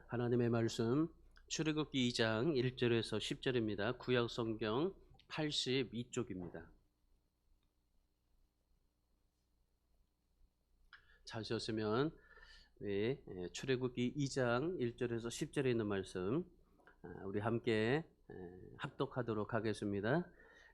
하나님의 말씀 출애굽기 2장 1절에서 10절입니다. 구약 성경 82쪽입니다. 찾으셨으면 출애굽기 2장 1절에서 10절에 있는 말씀 우리 함께 합독하도록 하겠습니다.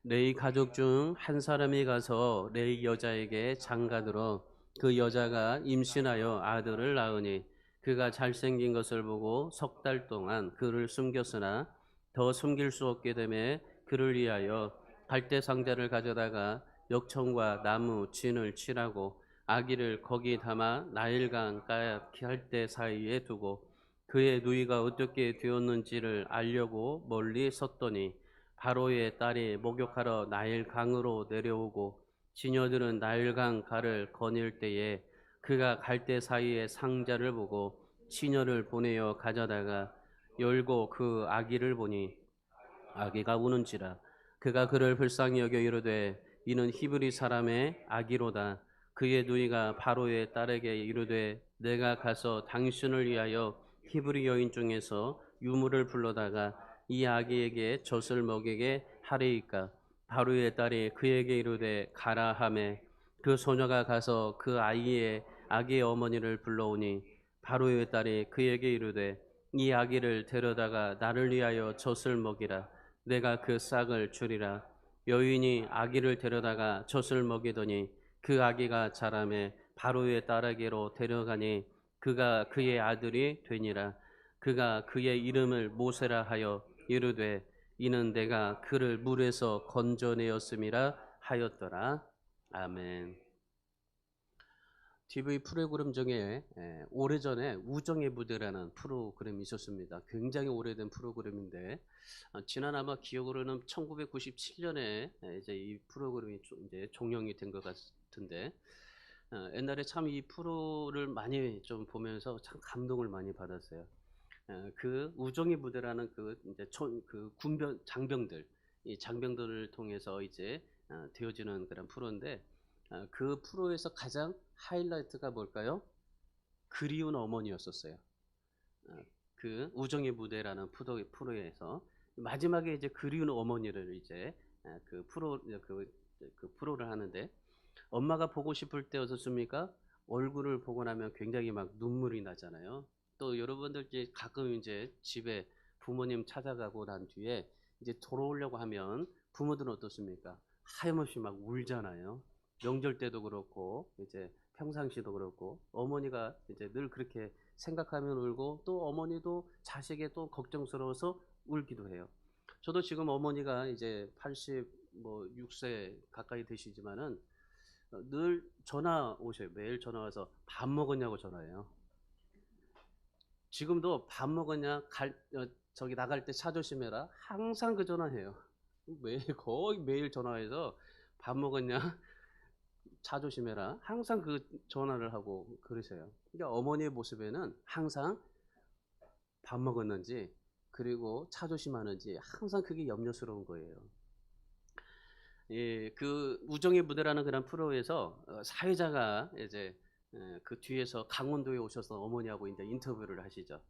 레위 가족 중 한 사람이 가서 레위 여자에게 장가들어 그 여자가 임신하여 아들을 낳으니 그가 잘생긴 것을 보고 석 달 동안 그를 숨겼으나 더 숨길 수 없게 되매 그를 위하여 갈대 상자를 가져다가 역청과 나무 진을 칠하고 아기를 거기 담아 나일강 갈대 사이에 두고 그의 누이가 어떻게 되었는지를 알려고 멀리 섰더니 바로의 딸이 목욕하러 나일강으로 내려오고 지녀들은 나일강 가를 거닐 때에 그가 갈대 사이에 상자를 보고 시녀를 보내어 가져다가 열고 그 아기를 보니 아기가 우는지라 그가 그를 불쌍히 여겨 이르되 이는 히브리 사람의 아기로다. 그의 누이가 바로의 딸에게 이르되 내가 가서 당신을 위하여 히브리 여인 중에서 유물을 불러다가 이 아기에게 젖을 먹이게 하리이까. 바로의 딸이 그에게 이르되 가라 하매 그 소녀가 가서 그 아기의 어머니를 불러오니 바로의 딸이 그에게 이르되 이 아기를 데려다가 나를 위하여 젖을 먹이라. 내가 그 싹을 주리라. 여인이 아기를 데려다가 젖을 먹이더니 그 아기가 자라매 바로의 딸에게로 데려가니 그가 그의 아들이 되니라. 그가 그의 이름을 모세라 하여 이르되 이는 내가 그를 물에서 건져내었음이라 하였더라. 아멘. TV 프로그램 중에 오래전에 우정의 무대라는 프로그램이 있었습니다. 굉장히 오래된 프로그램인데 지난 아마 기억으로는 1997년에 이제 이 프로그램이 이제 종영이 된 것 같은데 옛날에 참 이 프로를 많이 좀 보면서 참 감동을 많이 받았어요. 그 우정의 무대라는 그 이제 그 군병 장병들 이 장병들을 통해서 이제 되어지는 그런 프로인데 그 프로에서 가장 하이라이트가 뭘까요? 그리운 어머니였었어요. 그 우정의 무대라는 프로에서 마지막에 이제 그리운 어머니를 이제 그 프로를 하는데 엄마가 보고 싶을 때 어떻습니까? 얼굴을 보고 나면 굉장히 막 눈물이 나잖아요. 또 여러분들 이제 가끔 이제 집에 부모님 찾아가고 난 뒤에 이제 돌아오려고 하면 부모들은 어떻습니까? 하염없이 막 울잖아요. 명절 때도 그렇고 이제 평상시도 그렇고 어머니가 이제 늘 그렇게 생각하면 울고 또 어머니도 자식이 또 걱정스러워서 울기도 해요. 저도 지금 어머니가 이제 86세 가까이 되시지만은 늘 전화 오셔요. 매일 전화 와서 밥 먹었냐고 전화해요. 지금도 밥 먹었냐 저기 나갈 때 차 조심해라 항상 그 전화해요. 거의 매일 전화해서 밥 먹었냐 차 조심해라 항상 그 전화를 하고 그러세요. 그러니까 어머니의 모습에는 항상 밥 먹었는지 그리고 차 조심하는지 항상 그게 염려스러운 거예요. 예, 그 우정의 무대라는 그런 프로에서 사회자가 이제 그 뒤에서 강원도에 오셔서 어머니하고 이제 인터뷰를 하시죠.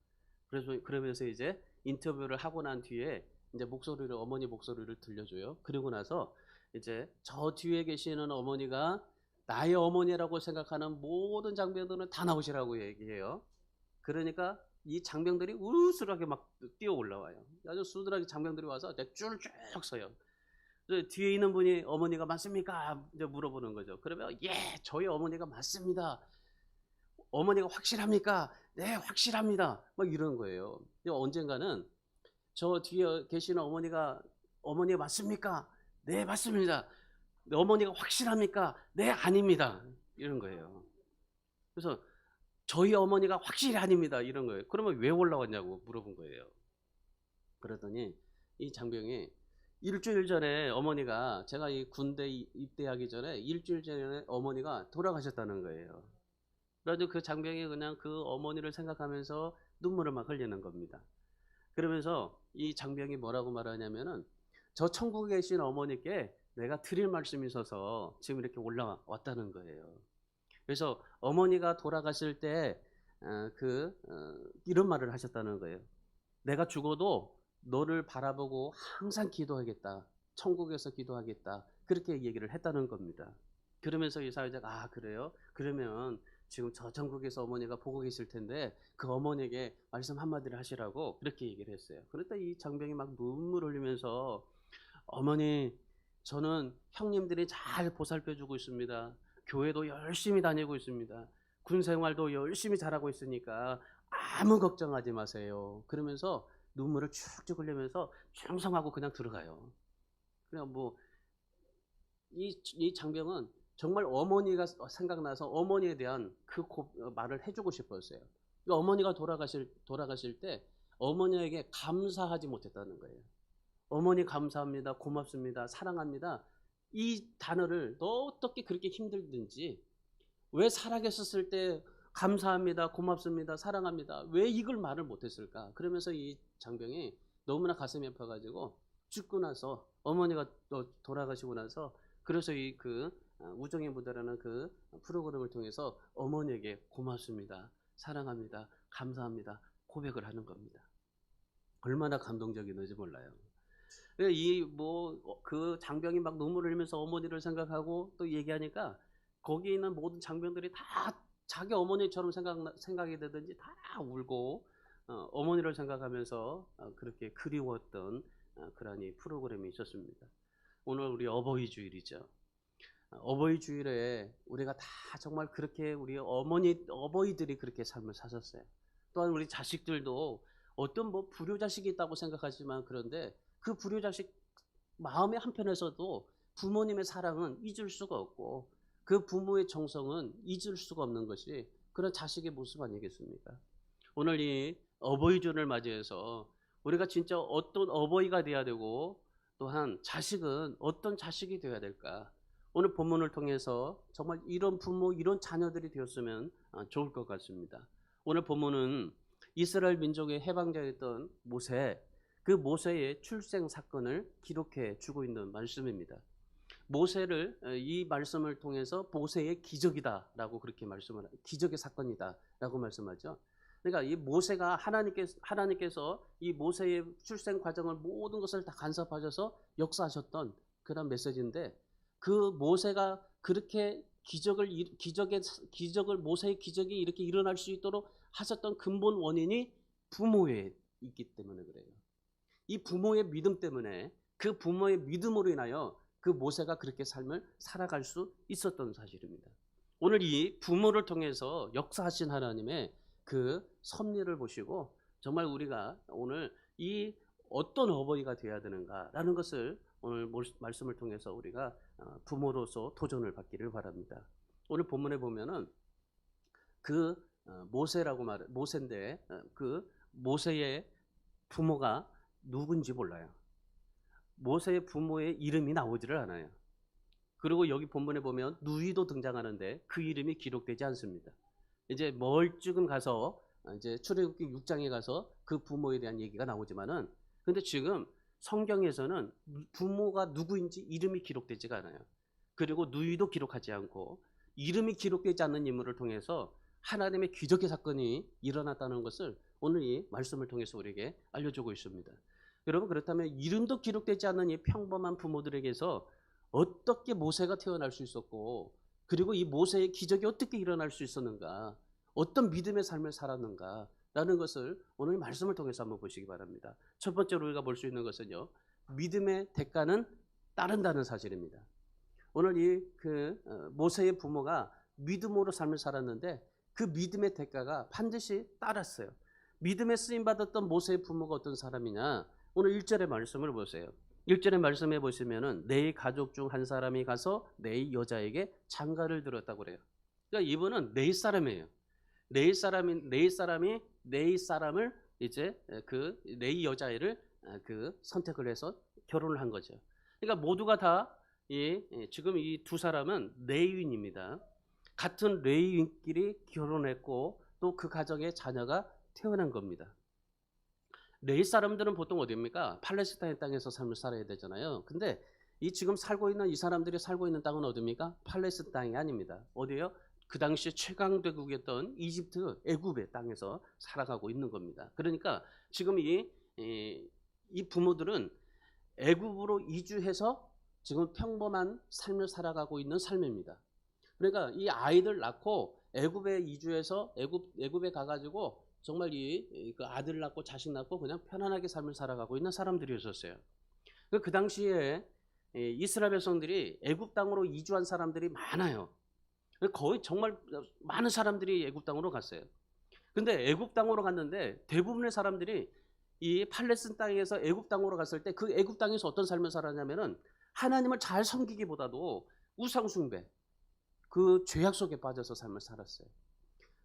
그러면서 이제 인터뷰를 하고 난 뒤에 이제 어머니 목소리를 들려줘요. 그리고 나서 이제 저 뒤에 계시는 어머니가 나의 어머니라고 생각하는 모든 장병들은 다 나오시라고 얘기해요. 그러니까 이 장병들이 우슬하게 막 뛰어 올라와요. 아주 수두하게 장병들이 와서 줄쭉 서요. 뒤에 있는 분이 어머니가 맞습니까? 이제 물어보는 거죠. 그러면 예, 저희 어머니가 맞습니다. 어머니가 확실합니까? 네, 확실합니다. 막 이러는 거예요. 언젠가는 저 뒤에 계시는 어머니가 맞습니까? 네, 맞습니다. 어머니가 확실합니까? 네, 아닙니다. 이런 거예요. 그래서 저희 어머니가 확실히 아닙니다. 이런 거예요. 그러면 왜 올라왔냐고 물어본 거예요. 그러더니 이 장병이 일주일 전에 어머니가 제가 이 군대 입대하기 전에 일주일 전에 어머니가 돌아가셨다는 거예요. 그래서 그 장병이 그냥 그 어머니를 생각하면서 눈물을 막 흘리는 겁니다. 그러면서 이 장병이 뭐라고 말하냐면은 저 천국에 계신 어머니께 내가 드릴 말씀이 있어서 지금 이렇게 올라왔다는 거예요. 그래서 어머니가 돌아가실 때 이런 말을 하셨다는 거예요. 내가 죽어도 너를 바라보고 항상 기도하겠다. 천국에서 기도하겠다. 그렇게 얘기를 했다는 겁니다. 그러면서 이 사회자가 그래요? 그러면 지금 저 천국에서 어머니가 보고 계실 텐데 그 어머니에게 말씀 한마디를 하시라고 그렇게 얘기를 했어요. 그러니까 이 장병이 막 눈물 흘리면서 어머니, 저는 형님들이 잘 보살펴주고 있습니다. 교회도 열심히 다니고 있습니다. 군 생활도 열심히 잘하고 있으니까 아무 걱정하지 마세요. 그러면서 눈물을 쭉쭉 흘리면서 충성하고 그냥 들어가요. 그냥 뭐 이 장병은 정말 어머니가 생각나서 어머니에 대한 말을 해주고 싶었어요. 그러니까 어머니가 돌아가실 때 어머니에게 감사하지 못했다는 거예요. 어머니 감사합니다. 고맙습니다. 사랑합니다. 이 단어를 어떻게 그렇게 힘들든지 왜 살아계셨을 때 감사합니다. 고맙습니다. 사랑합니다. 왜 이걸 말을 못했을까? 그러면서 이 장병이 너무나 가슴이 아파가지고 죽고 나서 어머니가 또 돌아가시고 나서 그래서 우정의 무대라는 그 프로그램을 통해서 어머니에게 고맙습니다. 사랑합니다. 감사합니다. 고백을 하는 겁니다. 얼마나 감동적이는지 몰라요. 그 장병이 막 눈물을 흘리면서 어머니를 생각하고 또 얘기하니까 거기 있는 모든 장병들이 다 자기 어머니처럼 생각이 되든지 다 울고 어머니를 생각하면서 그렇게 그리웠던 그런 이 프로그램이 있었습니다. 오늘 우리 어버이 주일이죠. 어버이 주일에 우리가 다 정말 그렇게 우리 어버이들이 그렇게 삶을 사셨어요. 또한 우리 자식들도 어떤 불효자식이 있다고 생각하지만 그런데 그 불효자식 마음의 한편에서도 부모님의 사랑은 잊을 수가 없고 그 부모의 정성은 잊을 수가 없는 것이 그런 자식의 모습 아니겠습니까? 오늘 이 어버이 주일을 맞이해서 우리가 진짜 어떤 어버이가 돼야 되고 또한 자식은 어떤 자식이 되어야 될까? 오늘 본문을 통해서 정말 이런 부모, 이런 자녀들이 되었으면 좋을 것 같습니다. 오늘 본문은 이스라엘 민족의 해방자였던 모세, 그 모세의 출생 사건을 기록해 주고 있는 말씀입니다. 모세를 이 말씀을 통해서 모세의 기적이다라고 그렇게 기적의 사건이다라고 말씀하죠. 그러니까 이 모세가 하나님께서 이 모세의 출생 과정을 모든 것을 다 간섭하셔서 역사하셨던 그런 메시지인데 그 모세가 그렇게 모세의 기적이 이렇게 일어날 수 있도록 하셨던 근본 원인이 부모에 있기 때문에 그래요. 이 부모의 믿음 때문에 그 부모의 믿음으로 인하여 그 모세가 그렇게 삶을 살아갈 수 있었던 사실입니다. 오늘 이 부모를 통해서 역사하신 하나님의 그 섭리를 보시고 정말 우리가 오늘 이 어떤 어버이가 되어야 되는가라는 것을 오늘 말씀을 통해서 우리가 부모로서 도전을 받기를 바랍니다. 오늘 본문에 보면은 모세인데 그 모세의 부모가 누군지 몰라요. 모세의 부모의 이름이 나오지를 않아요. 그리고 여기 본문에 보면 누이도 등장하는데 그 이름이 기록되지 않습니다. 이제 멀찍은 가서 이제 출애굽기 6장에 가서 그 부모에 대한 얘기가 나오지만은 근데 지금 성경에서는 부모가 누구인지 이름이 기록되지가 않아요. 그리고 누이도 기록하지 않고 이름이 기록되지 않는 인물을 통해서 하나님의 기적의 사건이 일어났다는 것을 오늘 이 말씀을 통해서 우리에게 알려주고 있습니다. 여러분 그렇다면 이름도 기록되지 않는 이 평범한 부모들에게서 어떻게 모세가 태어날 수 있었고 그리고 이 모세의 기적이 어떻게 일어날 수 있었는가 어떤 믿음의 삶을 살았는가 라는 것을 오늘 말씀을 통해서 한번 보시기 바랍니다. 첫 번째로 우리가 볼 수 있는 것은요. 믿음의 대가는 따른다는 사실입니다. 오늘 모세의 부모가 믿음으로 삶을 살았는데 그 믿음의 대가가 반드시 따랐어요. 믿음에 쓰임받았던 모세의 부모가 어떤 사람이냐 오늘 1절의 말씀을 보세요. 1절의 말씀에 보시면은 내 가족 중 한 사람이 가서 내 여자에게 장가를 들었다고 그래요. 그러니까 이분은 내 사람이에요. 내 사람이 내 사람을 이제 내 여자애를 선택을 해서 결혼을 한 거죠. 그러니까 모두가 다 지금 이 두 사람은 레위인입니다. 같은 레위인끼리 결혼했고 또 그 가정에 자녀가 태어난 겁니다. 레위 사람들은 보통 어디입니까? 팔레스타인 땅에서 삶을 살아야 되잖아요. 근데 지금 이 사람들이 살고 있는 땅은 어디입니까? 팔레스타인이 아닙니다. 어디예요? 그 당시에 최강대국이었던 이집트, 애굽의 땅에서 살아가고 있는 겁니다. 그러니까 지금 이 부모들은 애굽으로 이주해서 지금 평범한 삶을 살아가고 있는 삶입니다. 그러니까 이 아이들 낳고 애굽에 이주해서 애굽에 가가지고 정말 그 아들 낳고 자식 낳고 그냥 편안하게 삶을 살아가고 있는 사람들이었어요. 그 당시에 이스라엘 백성들이 애굽 땅으로 이주한 사람들이 많아요. 거의 정말 많은 사람들이 애굽 땅으로 갔어요. 근데 애굽 땅으로 갔는데 대부분의 사람들이 이 팔레스틴 땅에서 애굽 땅으로 갔을 때 그 애굽 땅에서 어떤 삶을 살았냐면은 하나님을 잘 섬기기보다도 우상 숭배, 그 죄악 속에 빠져서 삶을 살았어요.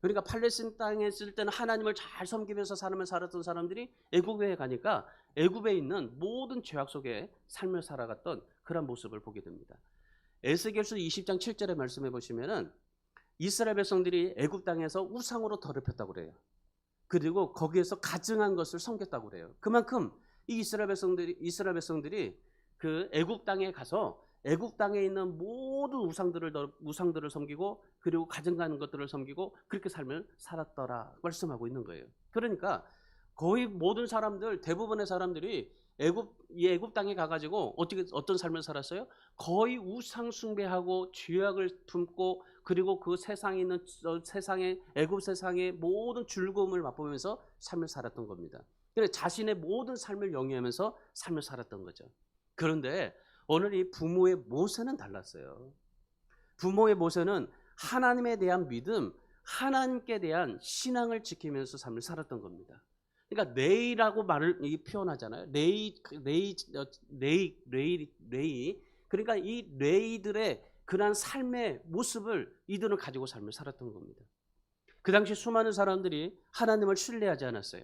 그러니까 팔레스틴 땅에 있을 때는 하나님을 잘 섬기면서 삶을 살았던 사람들이 애굽에 가니까 애굽에 있는 모든 죄악 속에 삶을 살아갔던 그런 모습을 보게 됩니다. 에스겔서 20장 7절에 말씀해 보시면은 이스라엘 백성들이 애굽 땅에서 우상으로 더럽혔다고 그래요. 그리고 거기에서 가증한 것을 섬겼다고 그래요. 그만큼 이 이스라엘 백성들이 그 애굽 땅에 가서 애굽 땅에 있는 모든 우상들을 섬기고 그리고 가증한 것들을 섬기고 그렇게 삶을 살았더라 말씀하고 있는 거예요. 그러니까 거의 모든 사람들, 대부분의 사람들이 애굽 땅에 가가지고 어떤 삶을 살았어요? 거의 우상 숭배하고 죄악을 품고 그리고 그 세상에 있는 애굽 세상의 모든 즐거움을 맛보면서 삶을 살았던 겁니다. 그래서 자신의 모든 삶을 영위하면서 삶을 살았던 거죠. 그런데 오늘 이 부모의 모세는 달랐어요. 부모의 모세는 하나님에 대한 믿음, 하나님께 대한 신앙을 지키면서 삶을 살았던 겁니다. 그러니까 레이라고 말을 표현하잖아요. 레이. 그러니까 이 레이들의 그러한 삶의 모습을 이들은 가지고 삶을 살았던 겁니다. 그 당시 수많은 사람들이 하나님을 신뢰하지 않았어요.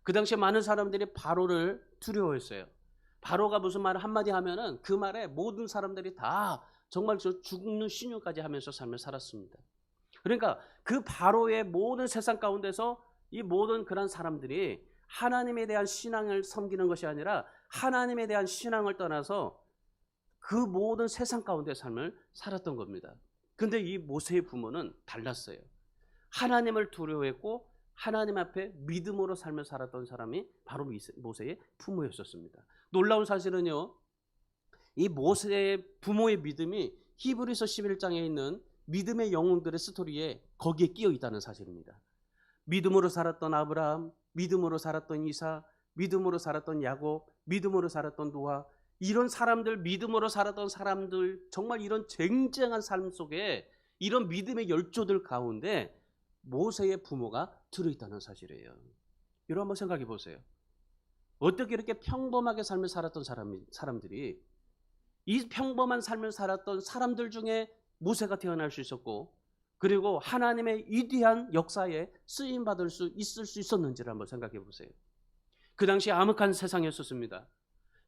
그 당시에 많은 사람들이 바로를 두려워했어요. 바로가 무슨 말을 한마디 하면은 그 말에 모든 사람들이 다 정말 저 죽는 신용까지 하면서 삶을 살았습니다. 그러니까 그 바로의 모든 세상 가운데서 이 모든 그런 사람들이 하나님에 대한 신앙을 섬기는 것이 아니라 하나님에 대한 신앙을 떠나서 그 모든 세상 가운데 삶을 살았던 겁니다. 근데 이 모세의 부모는 달랐어요. 하나님을 두려워했고 하나님 앞에 믿음으로 삶을 살았던 사람이 바로 모세의 부모였었습니다. 놀라운 사실은요, 이 모세의 부모의 믿음이 히브리서 11장에 있는 믿음의 영웅들의 스토리에 거기에 끼어 있다는 사실입니다. 믿음으로 살았던 아브라함, 믿음으로 살았던 이삭, 믿음으로 살았던 야곱, 믿음으로 살았던 노아, 이런 사람들, 믿음으로 살았던 사람들, 정말 이런 쟁쟁한 삶 속에 이런 믿음의 열조들 가운데 모세의 부모가 들어있다는 사실이에요. 여러분 한번 생각해 보세요. 어떻게 이렇게 평범하게 삶을 살았던 사람들이 이 평범한 삶을 살았던 사람들 중에 모세가 태어날 수 있었고 그리고 하나님의 위대한 역사에 쓰임받을 수 있을 수 있었는지를 한번 생각해 보세요. 그 당시 암흑한 세상이었습니다.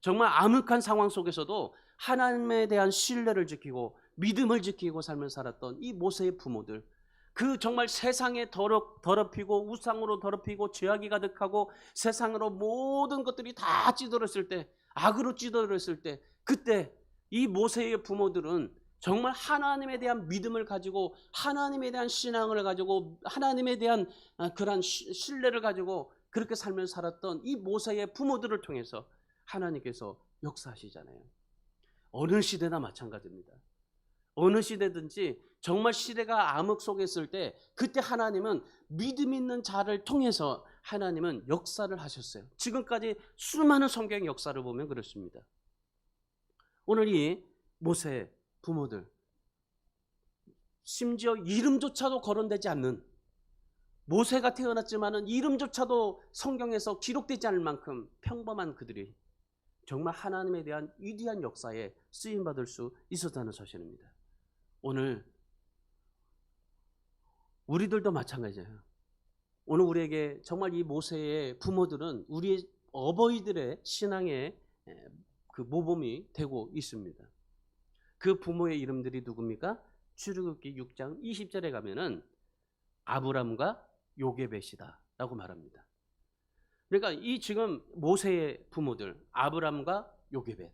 정말 암흑한 상황 속에서도 하나님에 대한 신뢰를 지키고 믿음을 지키고 삶을 살았던 이 모세의 부모들, 그 정말 세상에 더럽히고 우상으로 더럽히고 죄악이 가득하고 세상으로 모든 것들이 다 찌들었을 때, 악으로 찌들었을 때, 그때 이 모세의 부모들은 정말 하나님에 대한 믿음을 가지고 하나님에 대한 신앙을 가지고 하나님에 대한 그런 신뢰를 가지고 그렇게 삶을 살았던 이 모세의 부모들을 통해서 하나님께서 역사하시잖아요. 어느 시대나 마찬가지입니다. 어느 시대든지 정말 시대가 암흑 속에 있을 때 그때 하나님은 믿음 있는 자를 통해서 하나님은 역사를 하셨어요. 지금까지 수많은 성경 역사를 보면 그렇습니다. 오늘 이 모세 부모들, 심지어 이름조차도 거론되지 않는, 모세가 태어났지만은 이름조차도 성경에서 기록되지 않을 만큼 평범한 그들이 정말 하나님에 대한 위대한 역사에 쓰임받을 수 있었다는 사실입니다. 오늘 우리들도 마찬가지예요. 오늘 우리에게 정말 이 모세의 부모들은 우리 어버이들의 신앙의 그 모범이 되고 있습니다. 그 부모의 이름들이 누굽니까? 출애굽기 6장 20절에 가면은 아브람과 요게벳이다 라고 말합니다. 그러니까 이 지금 모세의 부모들 아브람과 요게벳,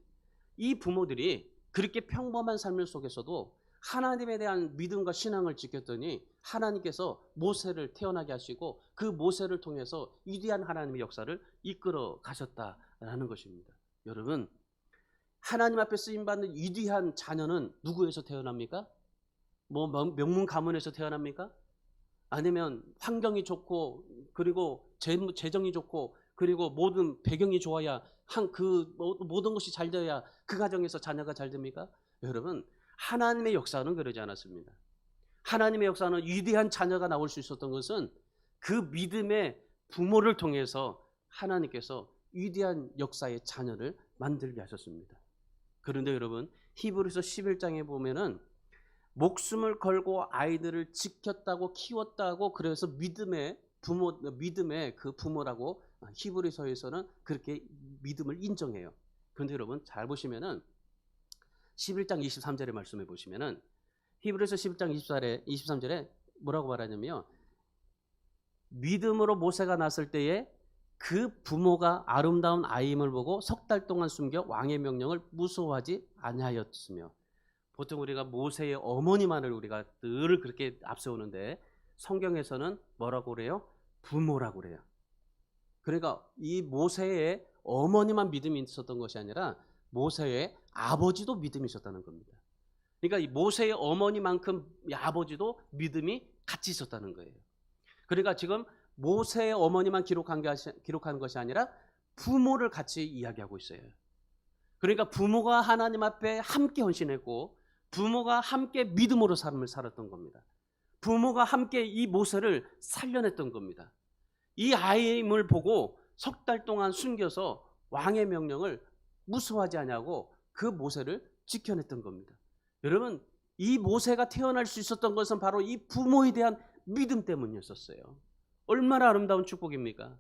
이 부모들이 그렇게 평범한 삶 속에서도 하나님에 대한 믿음과 신앙을 지켰더니 하나님께서 모세를 태어나게 하시고 그 모세를 통해서 위대한 하나님의 역사를 이끌어 가셨다라는 것입니다. 여러분, 하나님 앞에 쓰임받는 위대한 자녀는 누구에서 태어납니까? 뭐 명문 가문에서 태어납니까? 아니면 환경이 좋고 그리고 재정이 좋고 그리고 모든 배경이 좋아야 모든 것이 잘 되어야 그 가정에서 자녀가 잘 됩니까? 여러분, 하나님의 역사는 그러지 않았습니다. 하나님의 역사는 위대한 자녀가 나올 수 있었던 것은 그 믿음의 부모를 통해서 하나님께서 위대한 역사의 자녀를 만들게 하셨습니다. 그런데 여러분, 히브리서 11장에 보면은 목숨을 걸고 아이들을 지켰다고 키웠다고 그래서 믿음의 그 부모라고 히브리서에서는 그렇게 믿음을 인정해요. 그런데 여러분 잘 보시면은 11장 23절의 말씀해 보시면은 히브리서 11장 23절에 뭐라고 말하냐면요. 믿음으로 모세가 났을 때에 그 부모가 아름다운 아이임을 보고 석 달 동안 숨겨 왕의 명령을 무서워하지 아니하였으며. 보통 우리가 모세의 어머니만을 우리가 늘 그렇게 앞세우는데 성경에서는 뭐라고 그래요? 부모라고 그래요. 그러니까 이 모세의 어머니만 믿음이 있었던 것이 아니라 모세의 아버지도 믿음이 있었다는 겁니다. 그러니까 이 모세의 어머니만큼 이 아버지도 믿음이 같이 있었다는 거예요. 그러니까 지금 모세의 어머니만 기록한 것이 아니라 부모를 같이 이야기하고 있어요. 그러니까 부모가 하나님 앞에 함께 헌신했고 부모가 함께 믿음으로 삶을 살았던 겁니다. 부모가 함께 이 모세를 살려냈던 겁니다. 이 아이임을 보고 석 달 동안 숨겨서 왕의 명령을 무서워하지 않냐고 그 모세를 지켜냈던 겁니다. 여러분, 이 모세가 태어날 수 있었던 것은 바로 이 부모에 대한 믿음 때문이었어요. 얼마나 아름다운 축복입니까?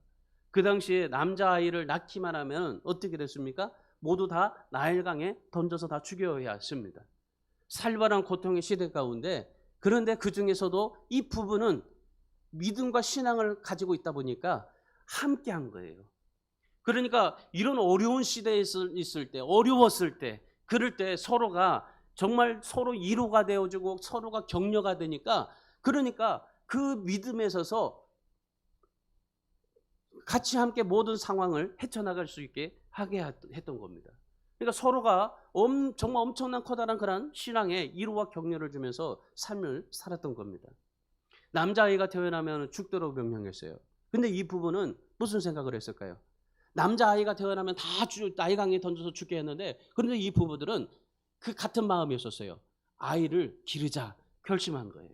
그 당시에 남자아이를 낳기만 하면 어떻게 됐습니까? 모두 다 나일강에 던져서 다 죽여야 했습니다. 살벌한 고통의 시대 가운데, 그런데 그 중에서도 이 부부는 믿음과 신앙을 가지고 있다 보니까 함께 한 거예요. 그러니까 이런 어려운 시대에 있을 때, 어려웠을 때, 그럴 때 서로가 정말 서로 위로가 되어주고 서로가 격려가 되니까, 그러니까 그 믿음에 있어서 같이 함께 모든 상황을 헤쳐나갈 수 있게 하게 했던 겁니다. 그러니까 서로가 정말 엄청난 커다란 그런 신앙의 위로와 격려를 주면서 삶을 살았던 겁니다. 남자아이가 태어나면 죽도록 명령했어요. 근데 이 부부는 무슨 생각을 했을까요? 남자아이가 태어나면 다 나일강에 던져서 죽게 했는데, 그런데 이 부부들은 그 같은 마음이었었어요. 아이를 기르자 결심한 거예요.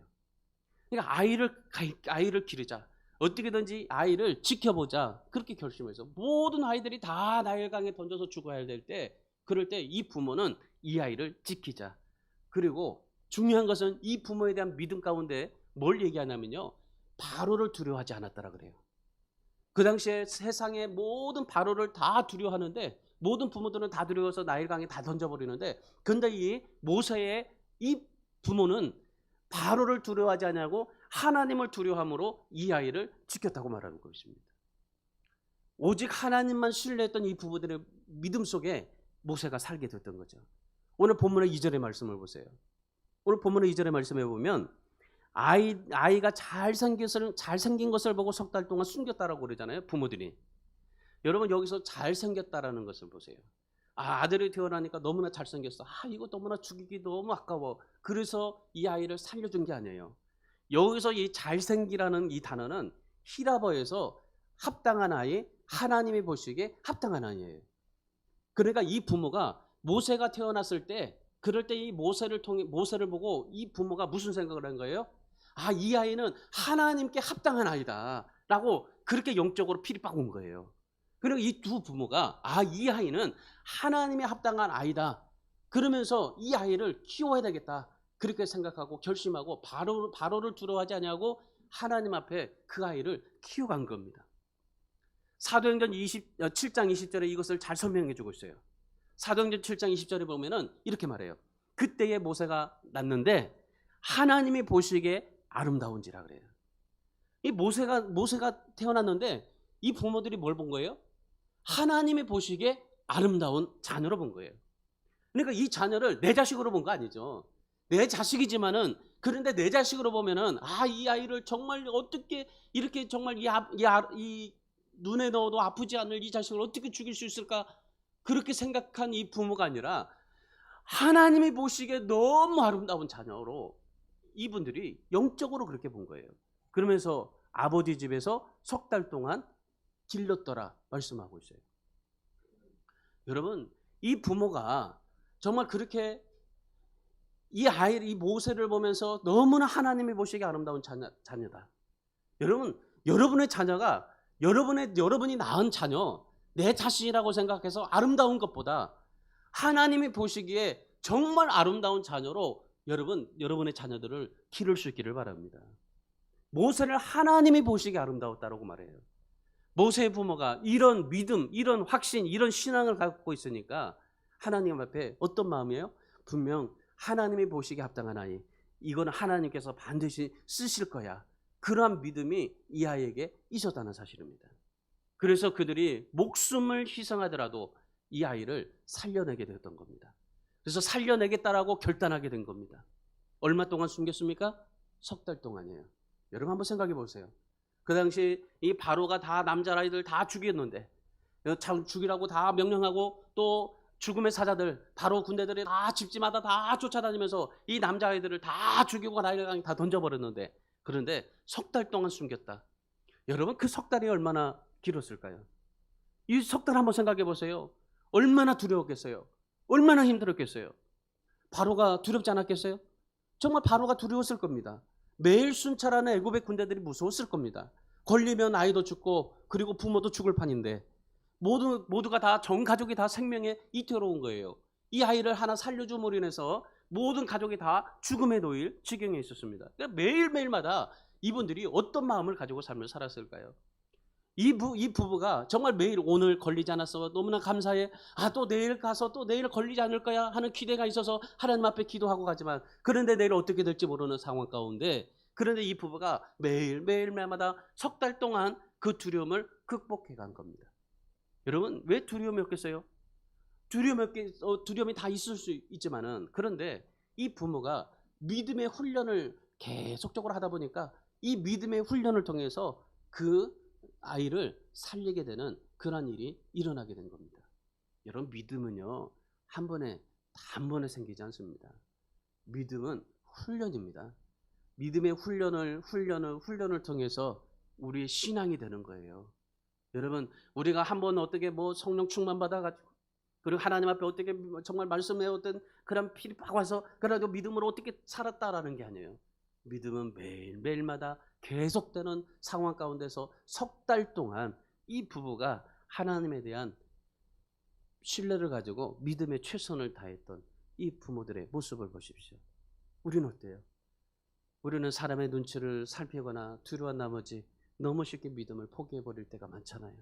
그러니까 아이를 기르자, 어떻게든지 아이를 지켜보자, 그렇게 결심해서 모든 아이들이 다 나일강에 던져서 죽어야 될 때, 그럴 때 이 부모는 이 아이를 지키자. 그리고 중요한 것은 이 부모에 대한 믿음 가운데 뭘 얘기하냐면요, 바로를 두려워하지 않았다라 그래요. 그 당시에 세상의 모든 바로를 다 두려워하는데, 모든 부모들은 다 두려워서 나일강에 다 던져버리는데, 근데 이 모세의 이 부모는 바로를 두려워하지 않냐고 하나님을 두려워함으로 이 아이를 지켰다고 말하는 것입니다. 오직 하나님만 신뢰했던 이 부부들의 믿음 속에 모세가 살게 됐던 거죠. 오늘 본문의 2절의 말씀을 보세요. 오늘 본문의 2절의 말씀에 보면 아이가 잘생긴 것을 보고 석 달 동안 숨겼다라고 그러잖아요, 부모들이. 여러분, 여기서 잘생겼다라는 것을 보세요. 아들이 태어나니까 너무나 잘생겼어. 이거 너무나 죽이기 너무 아까워. 그래서 이 아이를 살려준 게 아니에요. 여기서 이 잘생기라는 이 단어는 히라버에서 합당한 아이, 하나님이 보시기에 합당한 아이예요. 그러니까 이 부모가 모세가 태어났을 때, 그럴 때 이 모세를 보고 이 부모가 무슨 생각을 한 거예요? 이 아이는 하나님께 합당한 아이다라고 그렇게 영적으로 필이 빡 온 거예요. 그리고 이 두 부모가 이 아이는 하나님에 합당한 아이다, 그러면서 이 아이를 키워야 되겠다, 그렇게 생각하고 결심하고 바로를 두려워하지 않냐고 하나님 앞에 그 아이를 키워간 겁니다. 사도행전 7장 20절에 이것을 잘 설명해 주고 있어요. 사도행전 7장 20절에 보면은 이렇게 말해요. 그때의 모세가 났는데 하나님이 보시기에 아름다운지라 그래요. 이 모세가 태어났는데 이 부모들이 뭘 본 거예요? 하나님이 보시기에 아름다운 자녀로 본 거예요. 그러니까 이 자녀를 내 자식으로 본 거 아니죠. 내 자식이지만은 그런데 내 자식으로 보면은 이 아이를 정말 어떻게 이렇게 정말 이 눈에 넣어도 아프지 않을 이 자식을 어떻게 죽일 수 있을까? 그렇게 생각한 이 부모가 아니라 하나님이 보시기에 너무 아름다운 자녀로 이분들이 영적으로 그렇게 본 거예요. 그러면서 아버지 집에서 석 달 동안 길렀더라 말씀하고 있어요. 여러분, 이 부모가 정말 그렇게 이 모세를 보면서 너무나 하나님이 보시기에 아름다운 자녀다. 여러분, 여러분의 자녀가 여러분이 낳은 자녀, 내 자신이라고 생각해서 아름다운 것보다 하나님이 보시기에 정말 아름다운 자녀로 여러분의 자녀들을 기를 수 있기를 바랍니다. 모세를 하나님이 보시기에 아름다웠다라고 말해요. 모세의 부모가 이런 믿음, 이런 확신, 이런 신앙을 갖고 있으니까 하나님 앞에 어떤 마음이에요? 분명 하나님이 보시기에 합당한 아이, 이거는 하나님께서 반드시 쓰실 거야. 그러한 믿음이 이 아이에게 있었다는 사실입니다. 그래서 그들이 목숨을 희생하더라도 이 아이를 살려내게 되었던 겁니다. 그래서 살려내겠다라고 결단하게 된 겁니다. 얼마 동안 숨겼습니까? 석 달 동안이에요. 여러분 한번 생각해 보세요. 그 당시 이 바로가 다 남자아이들 다 죽였는데 죽이라고 다 명령하고 또 죽음의 사자들 바로 군대들이 다 집집마다 다 쫓아다니면서 이 남자아이들을 다 죽이고 나일강에 다 던져버렸는데 그런데 석 달 동안 숨겼다. 여러분 그 석 달이 얼마나 길었을까요? 이 석 달 한번 생각해 보세요. 얼마나 두려웠겠어요? 얼마나 힘들었겠어요? 바로가 두렵지 않았겠어요? 정말 바로가 두려웠을 겁니다. 매일 순찰하는 애굽의 군대들이 무서웠을 겁니다. 걸리면 아이도 죽고 그리고 부모도 죽을 판인데 모두가 다 전 가족이 다 생명에 이태로운 거예요. 이 아이를 하나 살려줌으로 인해서 모든 가족이 다 죽음에 놓일 지경에 있었습니다. 그러니까 매일매일마다 이분들이 어떤 마음을 가지고 삶을 살았을까요? 이 부부가 정말 매일 오늘 걸리지 않았어 너무나 감사해. 또 내일 가서 또 내일 걸리지 않을 거야 하는 기대가 있어서 하나님 앞에 기도하고 가지만 그런데 내일 어떻게 될지 모르는 상황 가운데 그런데 이 부부가 매일매일마다 석 달 동안 그 두려움을 극복해 간 겁니다. 여러분 왜 두려움이 없겠어요? 두려움이 다 있을 수 있지만은 그런데 이 부모가 믿음의 훈련을 계속적으로 하다 보니까 이 믿음의 훈련을 통해서 그 아이를 살리게 되는 그런 일이 일어나게 된 겁니다. 여러분 믿음은요 한 번에 생기지 않습니다. 믿음은 훈련입니다. 믿음의 훈련을 통해서 우리의 신앙이 되는 거예요. 여러분 우리가 한번 어떻게 성령 충만 받아가지고 그리고 하나님 앞에 어떻게 정말 말씀에 어떤 그런 필이 팍 와서 그래가지고 믿음으로 어떻게 살았다라는 게 아니에요. 믿음은 매일매일마다 계속되는 상황 가운데서 석 달 동안 이 부부가 하나님에 대한 신뢰를 가지고 믿음의 최선을 다했던 이 부모들의 모습을 보십시오. 우리는 어때요? 우리는 사람의 눈치를 살피거나 두려워한 나머지 너무 쉽게 믿음을 포기해버릴 때가 많잖아요.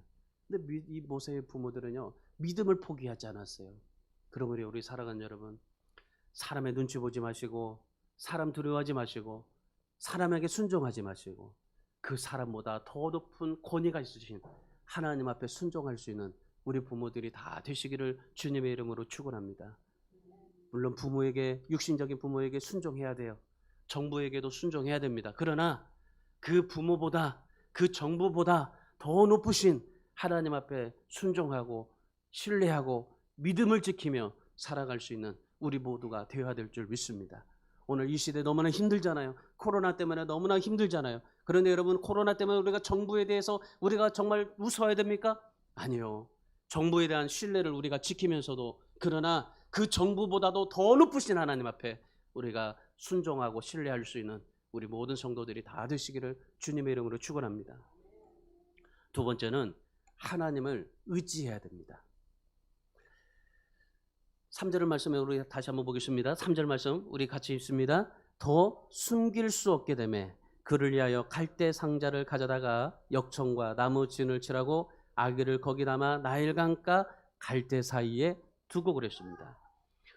근데 이 모세의 부모들은요 믿음을 포기하지 않았어요. 그러므로 우리 사랑하는 여러분, 사람의 눈치 보지 마시고 사람 두려워하지 마시고 사람에게 순종하지 마시고 그 사람보다 더 높은 권위가 있으신 하나님 앞에 순종할 수 있는 우리 부모들이 다 되시기를 주님의 이름으로 축원합니다. 물론 육신적인 부모에게 순종해야 돼요. 정부에게도 순종해야 됩니다. 그러나 그 부모보다 그 정부보다 더 높으신 하나님 앞에 순종하고 신뢰하고 믿음을 지키며 살아갈 수 있는 우리 모두가 되어야 될 줄 믿습니다. 오늘 이 시대 너무나 힘들잖아요. 코로나 때문에 너무나 힘들잖아요. 그런데 여러분 코로나 때문에 우리가 정부에 대해서 우리가 정말 무서워야 됩니까? 아니요. 정부에 대한 신뢰를 우리가 지키면서도 그러나 그 정부보다도 더 높으신 하나님 앞에 우리가 순종하고 신뢰할 수 있는 우리 모든 성도들이 다 되시기를 주님의 이름으로 축원합니다. 두 번째는 하나님을 의지해야 됩니다. 3절 말씀에 우리 다시 한번 보겠습니다. 3절 말씀 우리 같이 읽습니다. 더 숨길 수 없게 되매 그를 위하여 갈대 상자를 가져다가 역청과 나무 진을 칠하고 아기를 거기 담아 나일강가 갈대 사이에 두고 그랬습니다.